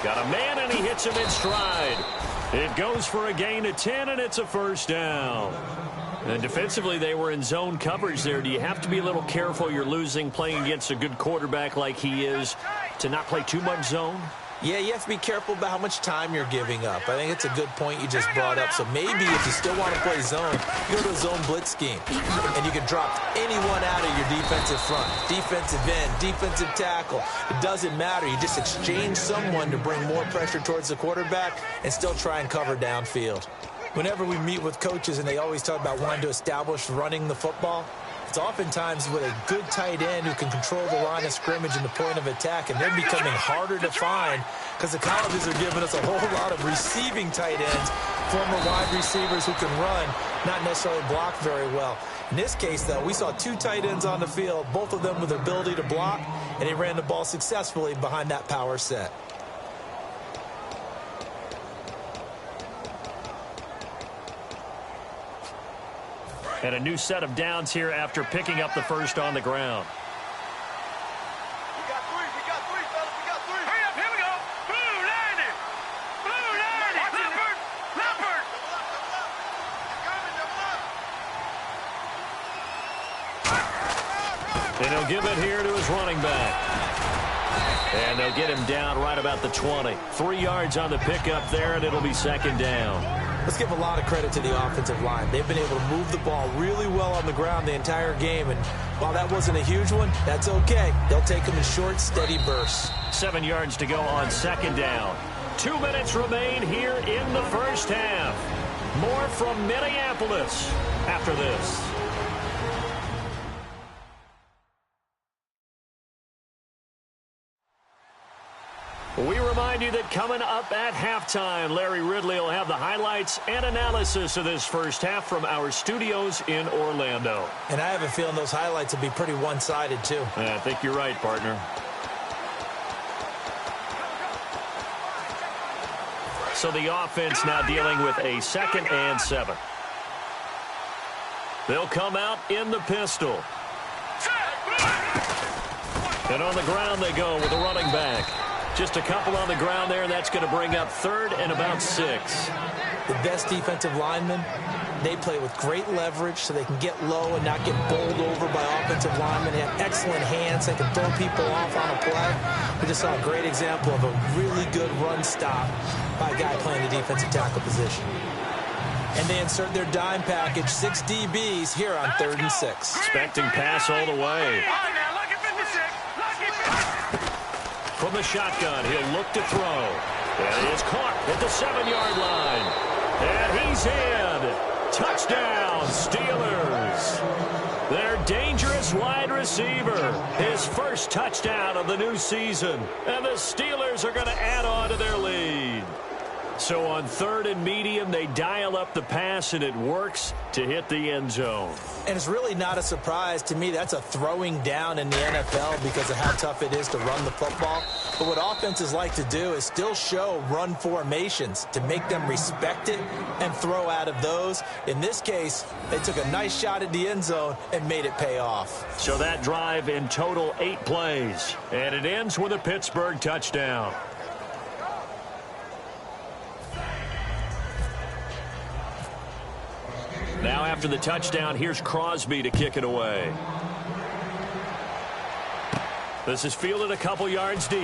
Got a man, and he hits him in stride. It goes for a gain of 10, and it's a first down. And defensively, they were in zone coverage there. Do you have to be a little careful you're losing playing against a good quarterback like he is to not play too much zone? Yeah, you have to be careful about how much time you're giving up. I think it's a good point you just brought up. So maybe if you still want to play zone, you go to a zone blitz scheme. And you can drop anyone out of your defensive front. Defensive end, defensive tackle. It doesn't matter. You just exchange someone to bring more pressure towards the quarterback and still try and cover downfield. Whenever we meet with coaches and they always talk about wanting to establish running the football, it's oftentimes with a good tight end who can control the line of scrimmage and the point of attack, and they're becoming harder to find because the colleges are giving us a whole lot of receiving tight ends, former wide receivers who can run, not necessarily block very well. In this case, though, we saw two tight ends on the field, both of them with the ability to block, and they ran the ball successfully behind that power set. And a new set of downs here after picking up the first on the ground. We got three, fellas. We got three. Hurry up, here we go. Blue 90. Blue 90. Leopard. And he'll give it here to his running back. And they'll get him down right about the 20. 3 yards on the pickup there, and it'll be second down. Let's give a lot of credit to the offensive line. They've been able to move the ball really well on the ground the entire game, and while that wasn't a huge one, that's okay. They'll take them in short, steady bursts. 7 yards to go on second down. 2 minutes remain here in the first half. More from Minneapolis after this. We remind you that coming up at halftime, Larry Ridley will have the highlights and analysis of this first half from our studios in Orlando. And I have a feeling those highlights will be pretty one-sided, too. I think you're right, partner. So the offense now dealing with a 2nd and 7. They'll come out in the pistol. And on the ground they go with the running back. Just a couple on the ground there, and that's going to bring up 3rd and about 6. The best defensive linemen, they play with great leverage so they can get low and not get bowled over by offensive linemen. They have excellent hands. They can throw people off on a play. We just saw a great example of a really good run stop by a guy playing the defensive tackle position. And they insert their dime package, 6 DBs here on 3rd and 6. Expecting pass all the way. From the shotgun, he'll look to throw. And he is caught at the 7-yard line. And he's in. Touchdown, Steelers. Their dangerous wide receiver. His first touchdown of the new season. And the Steelers are going to add on to their lead. So on 3rd and medium, they dial up the pass, and it works to hit the end zone. And it's really not a surprise to me. That's a throwing down in the NFL because of how tough it is to run the football. But what offenses like to do is still show run formations to make them respect it and throw out of those. In this case, they took a nice shot at the end zone and made it pay off. So that drive in total 8 plays. And it ends with a Pittsburgh touchdown. Now after the touchdown, here's Crosby to kick it away. This is fielded a couple yards deep.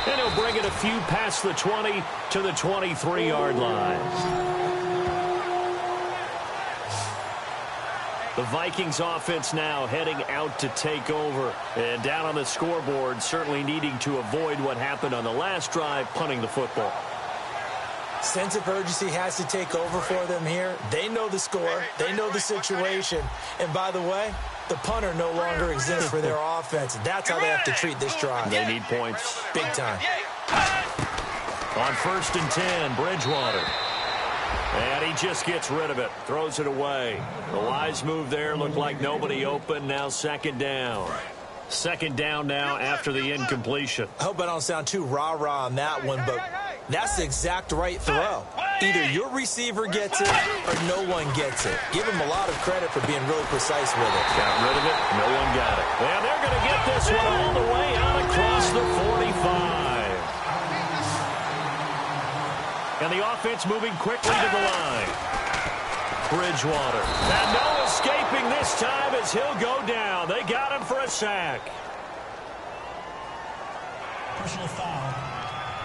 And he'll bring it a few past the 20 to the 23-yard line. The Vikings offense now heading out to take over. And down on the scoreboard, certainly needing to avoid what happened on the last drive, punting the football. Sense of urgency has to take over for them here. They know the score. They know the situation. And by the way, the punter no longer exists for their offense. That's how they have to treat this drive. They need points. Big time. On 1st and 10, Bridgewater. And he just gets rid of it. Throws it away. The wise move there. Looked like nobody open. Now 2nd down. 2nd down now after the incompletion. I hope I don't sound too rah-rah on that one, but that's the exact right throw. Either your receiver gets it or no one gets it. Give him a lot of credit for being really precise with it. Got rid of it. No one got it. And they're going to get this one all the way out across the 40. And the offense moving quickly to the line. Bridgewater. And no escaping this time as he'll go down. They got him for a sack. Personal foul.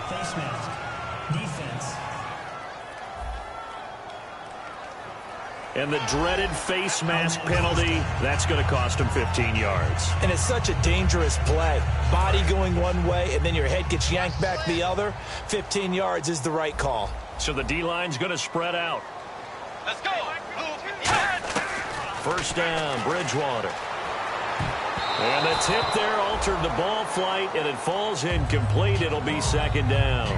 Face mask. Defense. And the dreaded face mask penalty, that's going to cost him 15 yards. And it's such a dangerous play. Body going one way, and then your head gets yanked back the other. 15 yards is the right call. So the D-line's going to spread out. Let's go. First down, Bridgewater. And the tip there altered the ball flight, and it falls incomplete. It'll be second down.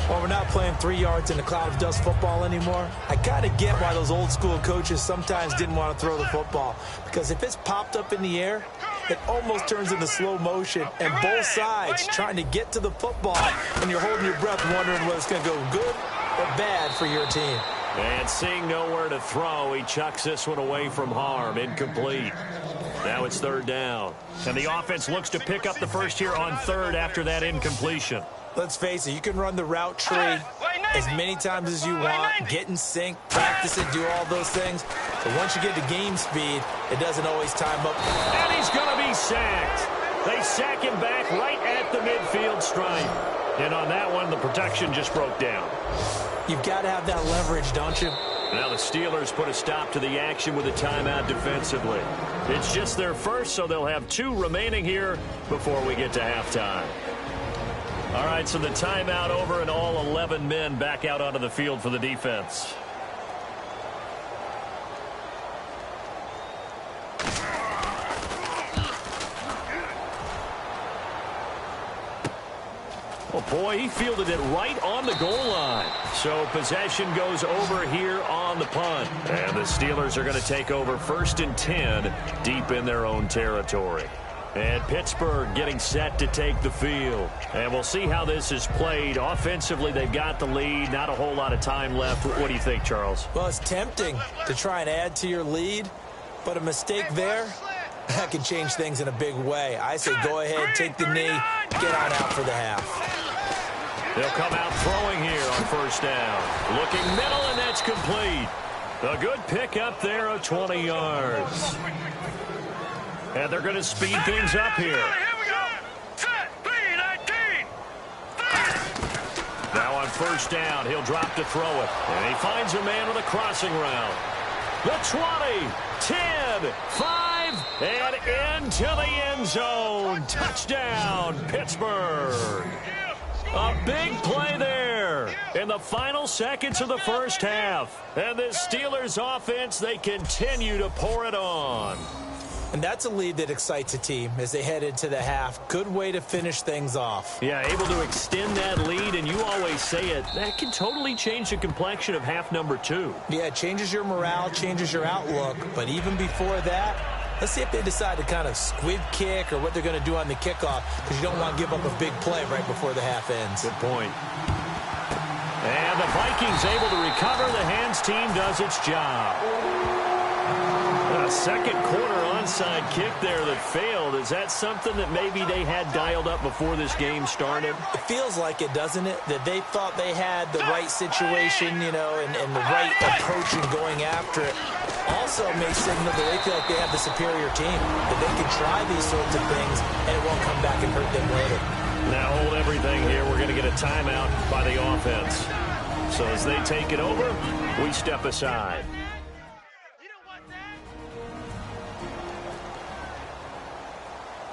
Well, we're not playing 3 yards in a cloud of dust football anymore. I kind of get why those old school coaches sometimes didn't want to throw the football. Because if it's popped up in the air, it almost turns into slow motion. And both sides trying to get to the football, and you're holding your breath wondering whether it's going to go good or bad for your team. And seeing nowhere to throw, he chucks this one away from harm. Incomplete. Now it's third down. And the offense looks to pick up the first here on third after that incompletion. Let's face it, you can run the route tree as many times as you want, get in sync, practice it, do all those things. But once you get to game speed, it doesn't always time up. And he's going to be sacked. They sack him back right at the midfield stripe. And on that one, the protection just broke down. You've got to have that leverage, don't you? Now the Steelers put a stop to the action with a timeout defensively. It's just their first, so they'll have 2 remaining here before we get to halftime. All right, so the timeout over and all 11 men back out onto the field for the defense. Oh, boy, he fielded it right on the goal line. So possession goes over here on the punt. And the Steelers are going to take over 1st and 10 deep in their own territory. And Pittsburgh getting set to take the field. And we'll see how this is played. Offensively, they've got the lead. Not a whole lot of time left. What do you think, Charles? Well, it's tempting to try and add to your lead, but a mistake there, that can change things in a big way. I say go ahead, take the knee, get on out for the half. They'll come out throwing here on first down. Looking middle, and that's complete. A good pick up there of 20 yards. And they're going to speed things up here. Here we go. Set. 3-19. Now on first down, he'll drop to throw it. And he finds a man with a crossing route. The 20, 10, 5, and into the end zone. Touchdown, Pittsburgh. A big play there in the final seconds of the first half. And the Steelers offense, they continue to pour it on. And that's a lead that excites a team as they head into the half. Good way to finish things off. Yeah, able to extend that lead, and you always say it, that can totally change the complexion of half number 2. Yeah, it changes your morale, changes your outlook. But even before that, let's see if they decide to kind of squib kick or what they're going to do on the kickoff, because you don't want to give up a big play right before the half ends. Good point. And the Vikings able to recover. The hands team does its job. A second quarter onside kick there that failed. Is that something that maybe they had dialed up before this game started? It feels like it, doesn't it? That they thought they had the right situation, you know, and the right approach in going after it. Also may signal that they feel like they have the superior team, that they can try these sorts of things and it won't come back and hurt them later. Now hold everything here. We're going to get a timeout by the offense. So as they take it over, we step aside.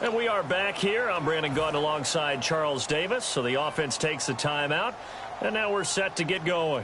And we are back here. I'm Brandon Gaudin alongside Charles Davis. So the offense takes the timeout. And now we're set to get going.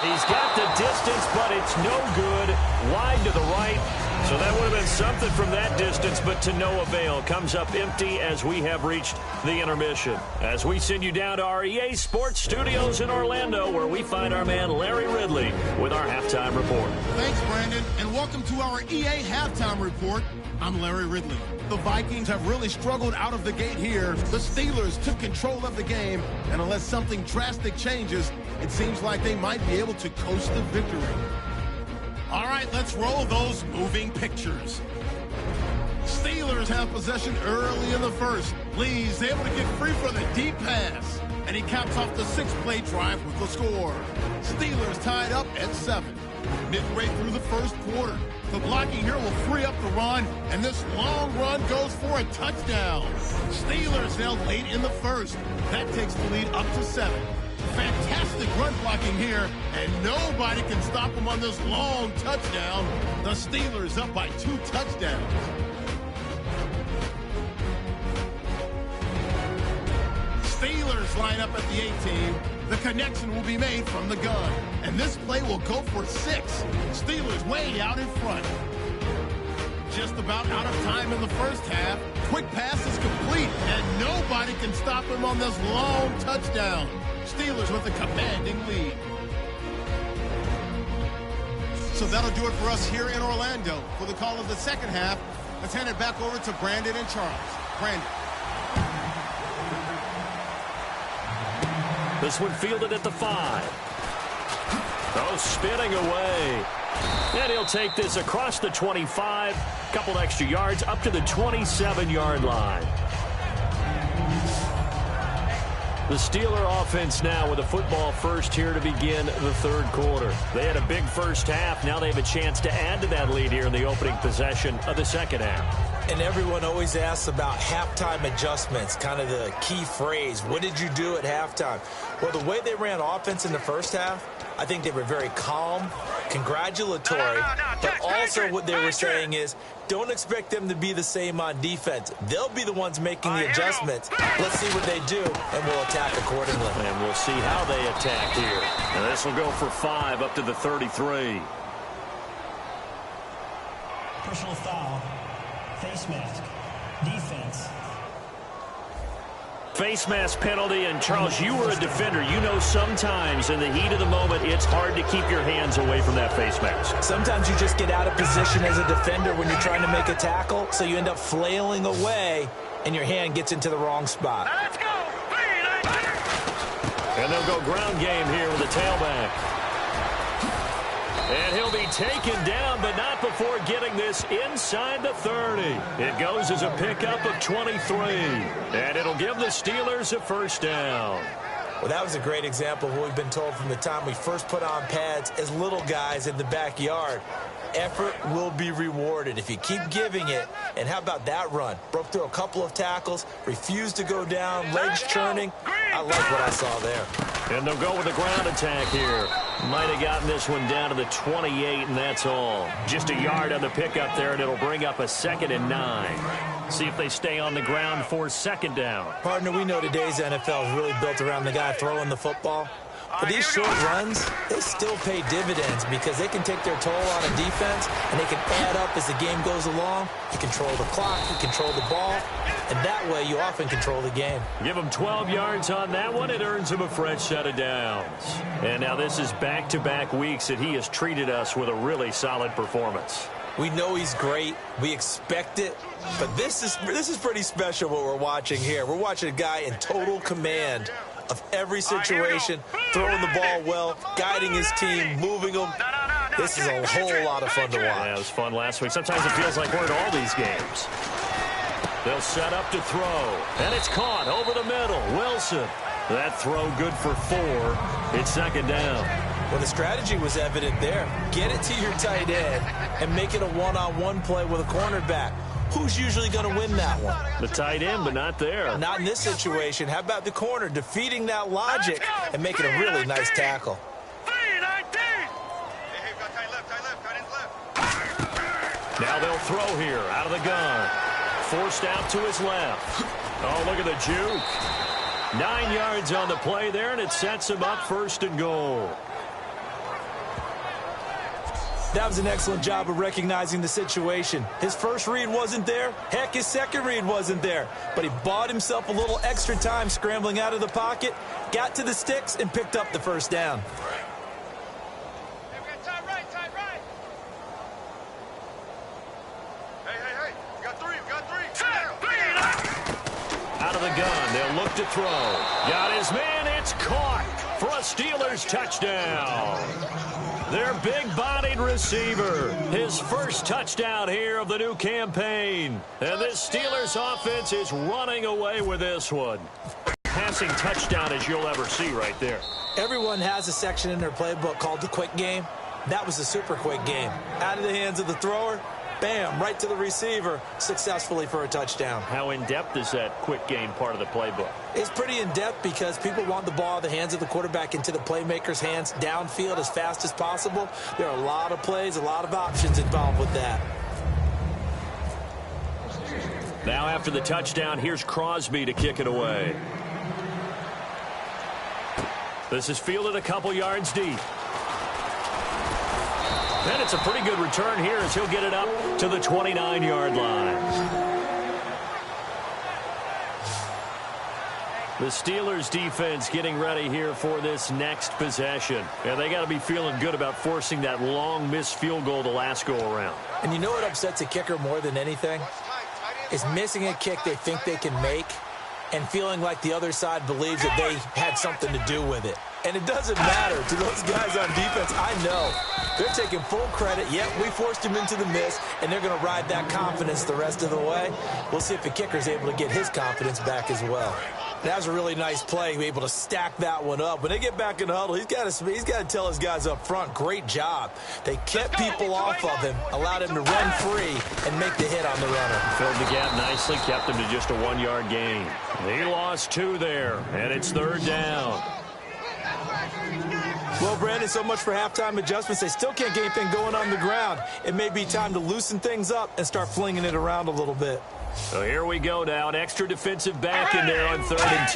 He's got the distance, but it's no good. Wide to the right. So that would have been something from that distance, but to no avail. Comes up empty as we have reached the intermission. As we send you down to our EA Sports Studios in Orlando, where we find our man Larry Ridley with our halftime report. Thanks, Brandon, and welcome to our EA Halftime Report. I'm Larry Ridley. The Vikings have really struggled out of the gate here. The Steelers took control of the game, and unless something drastic changes, it seems like they might be able to coast to victory. All right, let's roll those moving pictures. Steelers have possession early in the first. Lee's able to get free for the deep pass. And he caps off the 6-play drive with the score. Steelers tied up at 7. Midway through the first quarter, the blocking here will free up the run, and this long run goes for a touchdown. Steelers held late in the first. That takes the lead up to 7. Fantastic run blocking here, and nobody can stop them on this long touchdown. The Steelers up by 2 touchdowns. Steelers line up at the 18. The connection will be made from the gun, and this play will go for 6. Steelers way out in front. Just about out of time in the first half. Quick pass is complete, and nobody can stop him on this long touchdown. Steelers with a commanding lead. So that'll do it for us here in Orlando. For the call of the second half, let's hand it back over to Brandon and Charles. Brandon. This one fielded at the 5. Oh, spinning away. And he'll take this across the 25. Couple extra yards up to the 27-yard line. The Steeler offense now with a football first here to begin the third quarter. They had a big first half. Now they have a chance to add to that lead here in the opening possession of the second half. And everyone always asks about halftime adjustments, kind of the key phrase. What did you do at halftime? Well, the way they ran offense in the first half, I think they were very calm, congratulatory, but also what they were saying is don't expect them to be the same on defense. They'll be the ones making the adjustments. Let's see what they do, and we'll attack accordingly. And we'll see how they attack here. And this will go for 5 up to the 33. Personal foul. Face mask. Defense. Face mask penalty, and Charles, you were a defender. You know sometimes in the heat of the moment, it's hard to keep your hands away from that face mask. Sometimes you just get out of position as a defender when you're trying to make a tackle, so you end up flailing away, and your hand gets into the wrong spot. Let's go. And they'll go ground game here with the tailback. And he'll be taken down, but not before getting this inside the 30. It goes as a pickup of 23. And it'll give the Steelers a first down. Well, that was a great example of what we've been told from the time we first put on pads as little guys in the backyard. Effort will be rewarded if you keep giving it. And how about that run? Broke through a couple of tackles, refused to go down, legs churning. I like what I saw there. And they'll go with a ground attack here. Might have gotten this one down to the 28, and that's all. Just a yard on the pickup there, and it'll bring up a 2nd and 9. See if they stay on the ground for 2nd down. Partner, we know today's NFL is really built around the guy throwing the football. But these short runs, they still pay dividends because they can take their toll on a defense, and they can add up as the game goes along. You control the clock, you control the ball, and that way you often control the game. Give him 12 yards on that one. It earns him a fresh set of downs. And now this is back-to-back weeks that he has treated us with a really solid performance. We know he's great. We expect it. But this is pretty special what we're watching here. We're watching a guy in total command of every situation, throwing the ball well, guiding his team, moving them. This is a whole lot of fun to watch. Yeah, it was fun last week. Sometimes it feels like we're in all these games. They'll set up to throw, and it's caught over the middle. Wilson. That throw good for 4. It's 2nd down. Well, the strategy was evident there. Get it to your tight end and make it a one-on-one play with a cornerback. Who's usually going to win that one? The tight end, but not there. Not in this situation. How about the corner defeating that logic and making a really nice tackle? Now they'll throw here out of the gun. Forced out to his left. Oh, look at the juke. 9 yards on the play there, and it sets him up 1st and goal. That was an excellent job of recognizing the situation. His first read wasn't there. Heck, his second read wasn't there. But he bought himself a little extra time scrambling out of the pocket, got to the sticks, and picked up the first down. Out of the gun, they'll look to throw. Got his man, it's caught. for a Steelers touchdown. Their big-bodied receiver, his first touchdown here of the new campaign. And this Steelers offense is running away with this one. Passing touchdown as you'll ever see right there. Everyone has a section in their playbook called the quick game. That was a super quick game. Out of the hands of the thrower, bam, right to the receiver, successfully for a touchdown. How in-depth is that quick game part of the playbook? It's pretty in-depth because people want the ball out of the hands of the quarterback into the playmaker's hands downfield as fast as possible. There are a lot of plays, a lot of options involved with that. Now after the touchdown, here's Crosby to kick it away. This is fielded a couple yards deep. And it's a pretty good return here as he'll get it up to the 29-yard line. The Steelers defense getting ready here for this next possession. And they got to be feeling good about forcing that long missed field goal the last go around. And you know what upsets a kicker more than anything? Is missing a kick they think they can make and feeling like the other side believes that they had something to do with it. And it doesn't matter to those guys on defense. I know they're taking full credit. Yep, we forced him into the miss, and they're going to ride that confidence the rest of the way. We'll see if the kicker's able to get his confidence back as well. That was a really nice play, able to stack that one up. When they get back in the huddle, he's got to tell his guys up front, great job. They kept people off of him, allowed him to run free, and make the hit on the runner. Filled the gap nicely, kept him to just a 1-yard gain. He lost 2 there, and it's 3rd down. Well, Brandon, so much for halftime adjustments. They still can't get anything going on the ground. It may be time to loosen things up and start flinging it around a little bit. So here we go now. An extra defensive back in there on 3rd and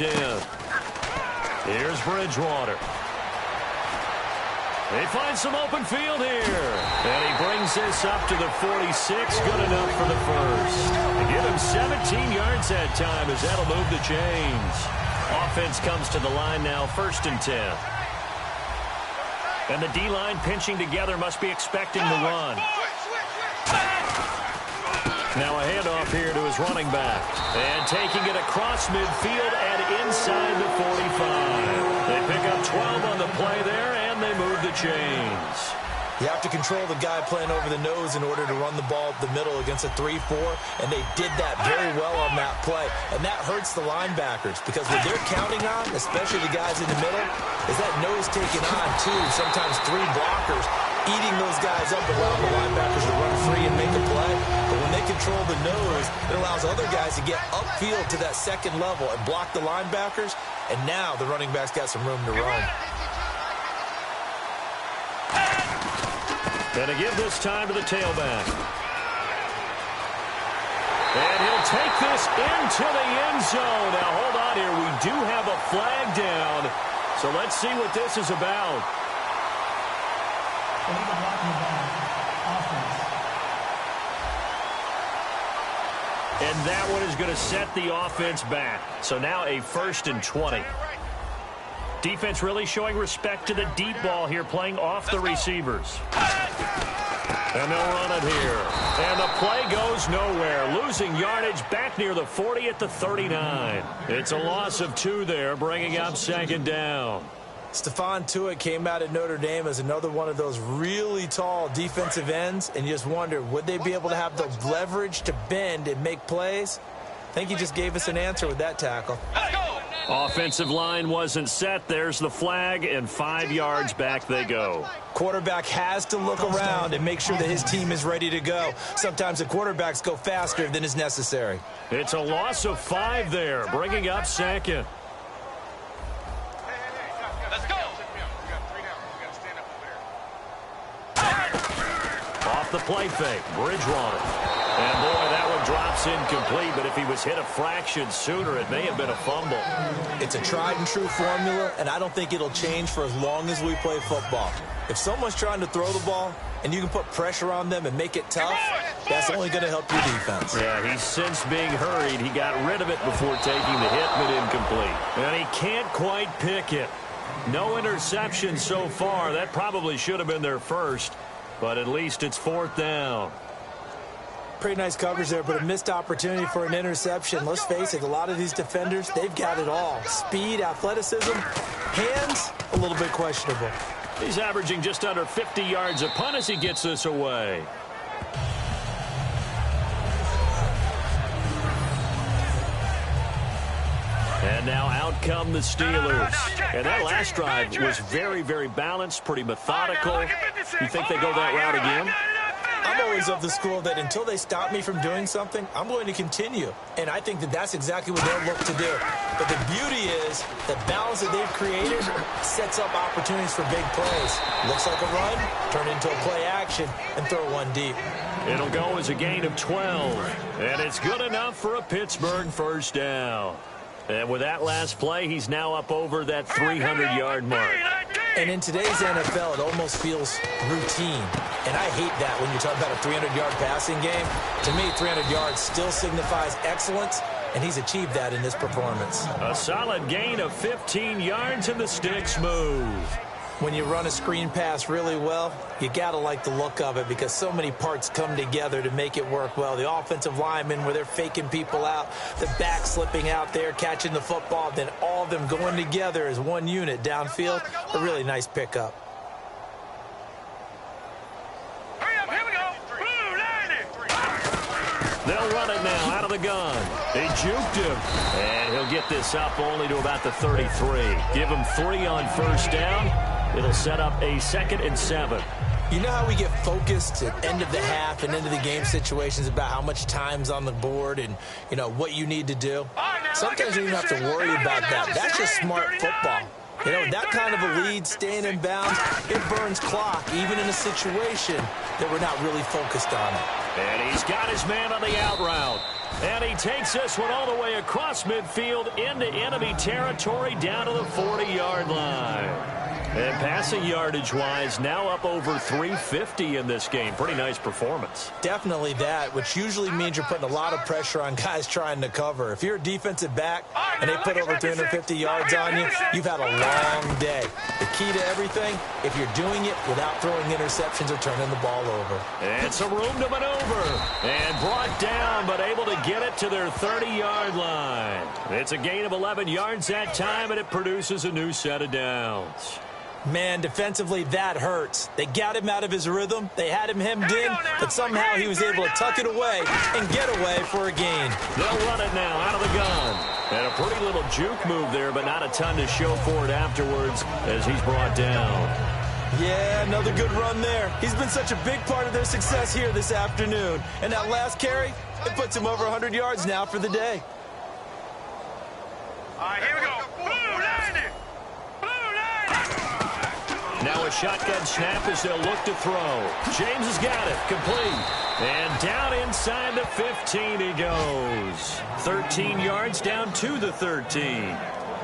10. Here's Bridgewater. They find some open field here. And he brings this up to the 46. Good enough for the first. They give him 17 yards that time as that'll move the chains. Offense comes to the line now, 1st and 10. And the D-line pinching together must be expecting the run. Now a handoff here to his running back. And taking it across midfield and inside the 45. They pick up 12 on the play there, and they move the chains. You have to control the guy playing over the nose in order to run the ball up the middle against a 3-4, and they did that very well on that play. And that hurts the linebackers because what they're counting on, especially the guys in the middle, is that nose taking on 2, sometimes 3 blockers, eating those guys up, allowing the linebackers to run free and make a play. But when they control the nose, it allows other guys to get upfield to that second level and block the linebackers, and now the running back's got some room to roam. Gonna give this time to the tailback. And he'll take this into the end zone. Now, hold on here. We do have a flag down. So let's see what this is about. And that one is going to set the offense back. So now a 1st and 20. Defense really showing respect to the deep ball here, playing off the receivers. And they'll run it here. And the play goes nowhere. Losing yardage back near the 40 at the 39. It's a loss of 2 there, bringing up 2nd down. Stephon Tuitt came out at Notre Dame as another one of those really tall defensive ends, and you just wonder, would they be able to have the leverage to bend and make plays? I think he just gave us an answer with that tackle. Offensive line wasn't set. There's the flag, and 5 yards back they go. Quarterback has to look around and make sure that his team is ready to go. Sometimes the quarterbacks go faster than is necessary. It's a loss of 5 there, bringing up 2nd. Let's go. Off the play fake, Bridgewater. And boy, that one drops incomplete, but if he was hit a fraction sooner, it may have been a fumble. It's a tried and true formula, and I don't think it'll change for as long as we play football. If someone's trying to throw the ball and you can put pressure on them and make it tough, that's only going to help your defense. Yeah, he's since being hurried. He got rid of it before taking the hit, but incomplete. And he can't quite pick it. No interception so far. That probably should have been their first, but at least it's 4th down. Pretty nice coverage there, but a missed opportunity for an interception. Let's face it, a lot of these defenders, they've got it all. Speed, athleticism, hands, a little bit questionable. He's averaging just under 50 yards a punt as he gets this away. And now out come the Steelers. And that last drive was very, very balanced, pretty methodical. You think they go that route again? I'm always of the school that until they stop me from doing something, I'm going to continue. And I think that that's exactly what they'll look to do. But the beauty is the balance that they've created sets up opportunities for big plays. Looks like a run, turn into a play action, and throw one deep. It'll go as a gain of 12. And it's good enough for a Pittsburgh first down. And with that last play, he's now up over that 300-yard mark. And in today's NFL, it almost feels routine. And I hate that when you talk about a 300-yard passing game. To me, 300 yards still signifies excellence, and he's achieved that in this performance. A solid gain of 15 yards, and the sticks move. When you run a screen pass really well, you got to like the look of it because so many parts come together to make it work well. The offensive linemen, where they're faking people out, the back slipping out there, catching the football, then all of them going together as one unit downfield. A really nice pickup. They'll run it now out of the gun. They juked him. And he'll get this up only to about the 33. Give him 3 on first down. It'll set up a 2nd and 7. You know how we get focused at end of the half and end of the game situations about how much time's on the board and, you know, what you need to do? Sometimes you don't have to worry about that. That's just smart football. You know, that kind of a lead, staying in bounds, it burns clock, even in a situation that we're not really focused on it. And he's got his man on the out route. And he takes this one all the way across midfield into enemy territory down to the 40-yard line. And passing yardage-wise, now up over 350 in this game. Pretty nice performance. Definitely that, which usually means you're putting a lot of pressure on guys trying to cover. If you're a defensive back and they put over 350 yards on you, you've had a long day. The key to everything, if you're doing it without throwing interceptions or turning the ball over. And some room to maneuver. And brought down, but able to get it to their 30-yard line. It's a gain of 11 yards that time, and it produces a new set of downs. Man, defensively, that hurts. They got him out of his rhythm. They had him hemmed in, but somehow he was able to tuck it away and get away for a gain. They'll run it now out of the gun. And a pretty little juke move there, but not a ton to show for it afterwards as he's brought down. Yeah, another good run there. He's been such a big part of their success here this afternoon. And that last carry, it puts him over 100 yards now for the day. All right, here we go. Now a shotgun snap as they'll look to throw. James has got it. Complete. And down inside the 15 he goes. 13 yards down to the 13.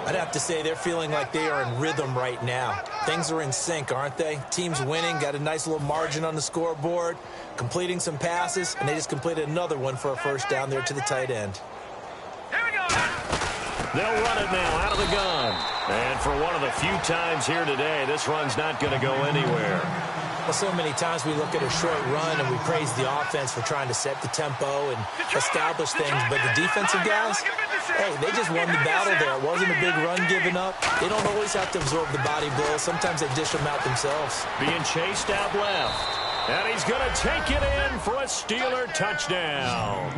I'd have to say they're feeling like they are in rhythm right now. Things are in sync, aren't they? Team's winning, got a nice little margin on the scoreboard, completing some passes, and they just completed another one for a first down there to the tight end. Here we go. They'll run it now out of the gun. And for one of the few times here today, this run's not going to go anywhere. Well, so many times we look at a short run and we praise the offense for trying to set the tempo and establish things. But the defensive guys, hey, they just won the battle there. It wasn't a big run given up. They don't always have to absorb the body blows. Sometimes they dish them out themselves. Being chased out left. And he's going to take it in for a Steeler touchdown.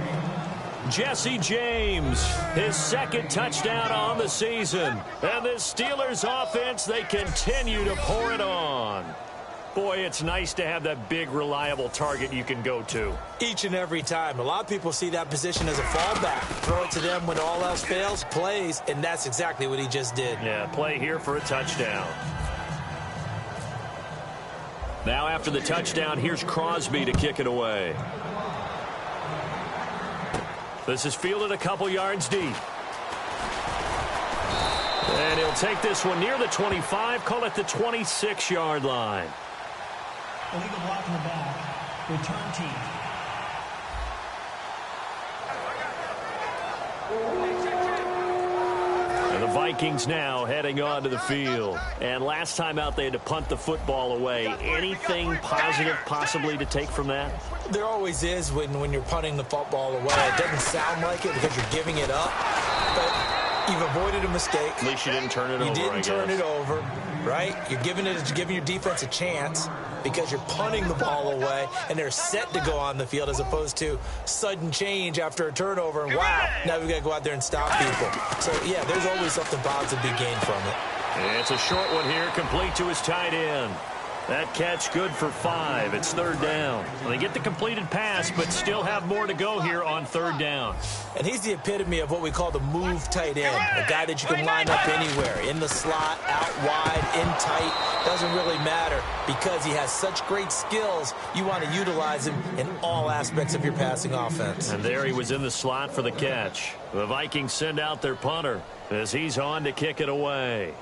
Jesse James, his 2nd touchdown on the season. And the Steelers offense, they continue to pour it on. Boy, it's nice to have that big, reliable target you can go to. Each and every time. A lot of people see that position as a fallback. Throw it to them when all else fails, plays, and that's exactly what he just did. Yeah, play here for a touchdown. Now after the touchdown, here's Crosby to kick it away. This is fielded a couple yards deep. And he'll take this one near the 25, call it the 26-yard line. Illegal block in the back. Return team. And the Vikings now heading onto the field. And last time out, they had to punt the football away. Anything positive possibly to take from that? There always is when you're punting the football away. It doesn't sound like it because you're giving it up, but you've avoided a mistake. At least you didn't turn it over, You didn't turn it over, right? You're giving your defense a chance because you're punting the ball away, and they're set to go on the field as opposed to sudden change after a turnover, and wow, now we've got to go out there and stop people. So, yeah, there's always something positive to be gained from it. It's a short one here, complete to his tight end. That catch good for 5. It's third down. They get the completed pass, but still have more to go here on third down. And he's the epitome of what we call the move tight end, a guy that you can line up anywhere, in the slot, out wide, in tight, doesn't really matter because he has such great skills. You want to utilize him in all aspects of your passing offense. And there he was in the slot for the catch. The Vikings send out their punter as he's on to kick it away.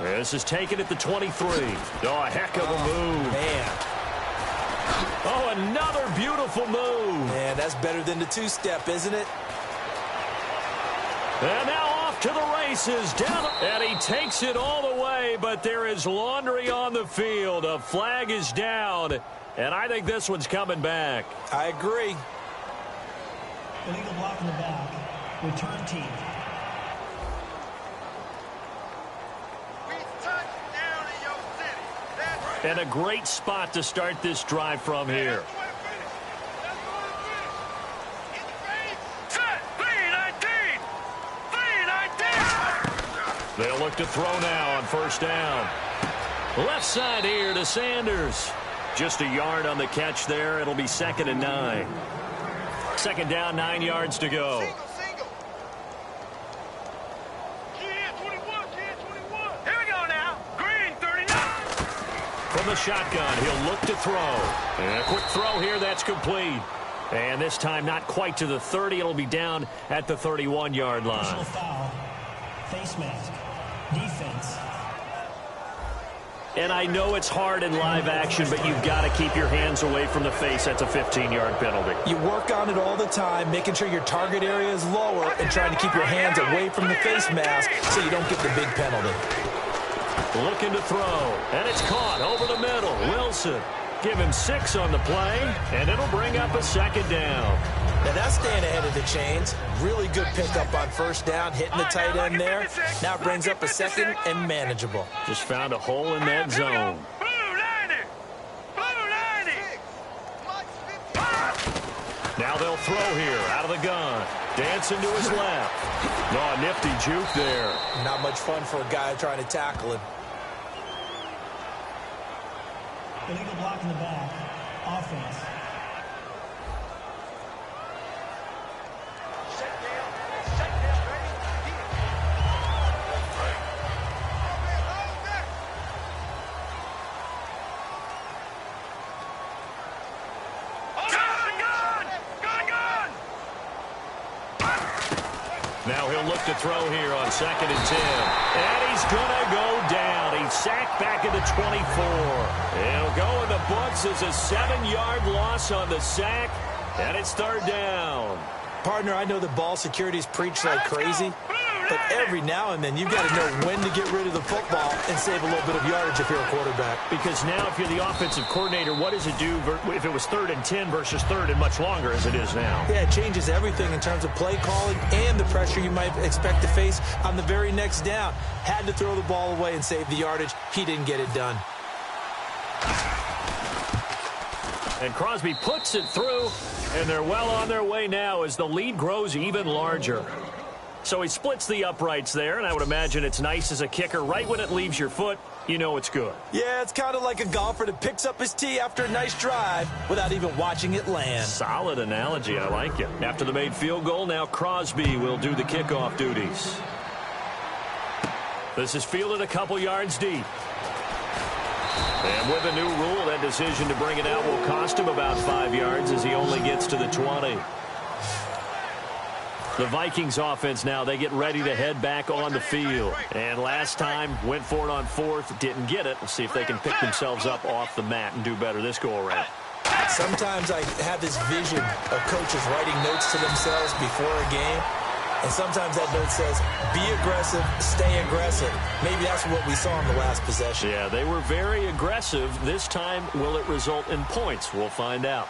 This is taken at the 23. Oh, a heck of a move. Man. Oh, another beautiful move. Man, that's better than the two-step, isn't it? And now off to the races. Down, and he takes it all the way, but there is laundry on the field. A flag is down, and I think this one's coming back. I agree. Illegal block in the back. Return team. And a great spot to start this drive from here. They'll look to throw now on first down. Left side here to Sanders. Just a yard on the catch there. It'll be 2nd and 9. Second down, 9 yards to go. From the shotgun, he'll look to throw. And a quick throw here, that's complete. And this time not quite to the 30. It'll be down at the 31-yard line. Personal foul. Face mask. Defense. And I know it's hard in live action, but you've got to keep your hands away from the face. That's a 15-yard penalty. You work on it all the time, making sure your target area is lower and trying to keep your hands away from the face mask so you don't get the big penalty. Looking to throw, and it's caught over the middle. Wilson, give him 6 on the play, and it'll bring up a second down. Now that's staying ahead of the chains. Really good pickup on first down, hitting the tight end there. Now it brings up a second and manageable. Just found a hole in that zone. Now they'll throw here out of the gun. Dancing to his left. Oh, a nifty juke there. Not much fun for a guy trying to tackle him. Illegal block in the back. Offense. Now he'll look to throw here on 2nd and 10. And he's going to go down. He's sacked back at the 24. He'll go in the books as a 7-yard loss on the sack. And it's third down. Partner, I know the ball security's preached like crazy, but every now and then you've got to know when to get rid of the football and save a little bit of yardage if you're a quarterback. Because now if you're the offensive coordinator, what does it do if it was 3rd and 10 versus 3rd and much longer as it is now? Yeah, it changes everything in terms of play calling and the pressure you might expect to face on the very next down. Had to throw the ball away and save the yardage. He didn't get it done. And Crosby puts it through, and they're well on their way now as the lead grows even larger. So he splits the uprights there, and I would imagine it's nice as a kicker. Right when it leaves your foot, you know it's good. Yeah, it's kind of like a golfer that picks up his tee after a nice drive without even watching it land. Solid analogy. I like it. After the made field goal, now Crosby will do the kickoff duties. This is fielded a couple yards deep. And with a new rule, that decision to bring it out will cost him about 5 yards as he only gets to the 20. The Vikings offense now, they get ready to head back on the field. And last time, went for it on fourth, didn't get it. We'll see if they can pick themselves up off the mat and do better this go-around. Sometimes I have this vision of coaches writing notes to themselves before a game. And sometimes that note says, be aggressive, stay aggressive. Maybe that's what we saw in the last possession. Yeah, they were very aggressive. This time, will it result in points? We'll find out.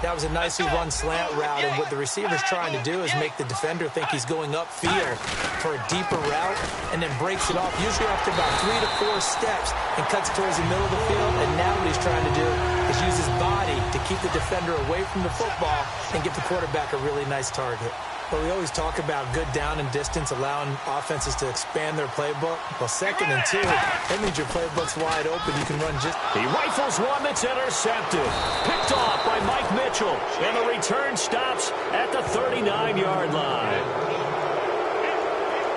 That was a nicely run slant route, and what the receiver's trying to do is make the defender think he's going upfield for a deeper route, and then breaks it off, usually after about 3 to 4 steps, and cuts towards the middle of the field. And now what he's trying to do is use his body to keep the defender away from the football and get the quarterback a really nice target. But we always talk about good down and distance, allowing offenses to expand their playbook. Well, 2nd and 2, that means your playbook's wide open. You can run just... He rifles one that's intercepted. Picked off by Mike Mitchell. And the return stops at the 39-yard line.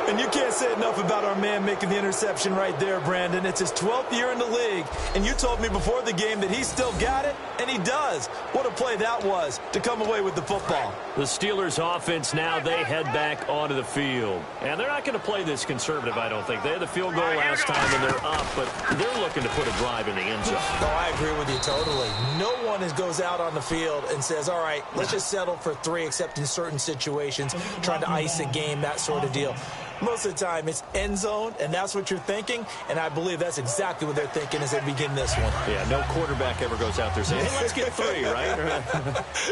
And you can't say enough about our man making the interception right there, Brandon. It's his 12th year in the league, and you told me before the game that he still got it, and he does. What a play that was to come away with the football. The Steelers offense now, they head back onto the field. And they're not going to play this conservative, I don't think. They had the field goal last time, and they're up, but they're looking to put a drive in the end zone. No, I agree with you totally. No one goes out on the field and says, all right, let's just settle for 3, except in certain situations, trying to ice a game, that sort of deal. Most of the time, it's end zone, and that's what you're thinking, and I believe that's exactly what they're thinking as they begin this one. Yeah, no quarterback ever goes out there saying, hey, let's get 3, right?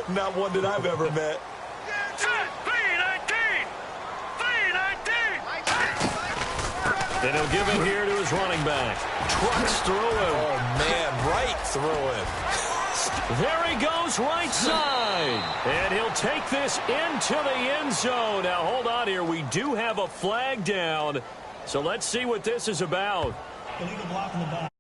Not one that I've ever met. Then he'll give it here to his running back. Trucks through him. Oh, man, right through him. There he goes right side. And he'll take this into the end zone. Now, hold on here. We do have a flag down. So let's see what this is about. Illegal block in the back.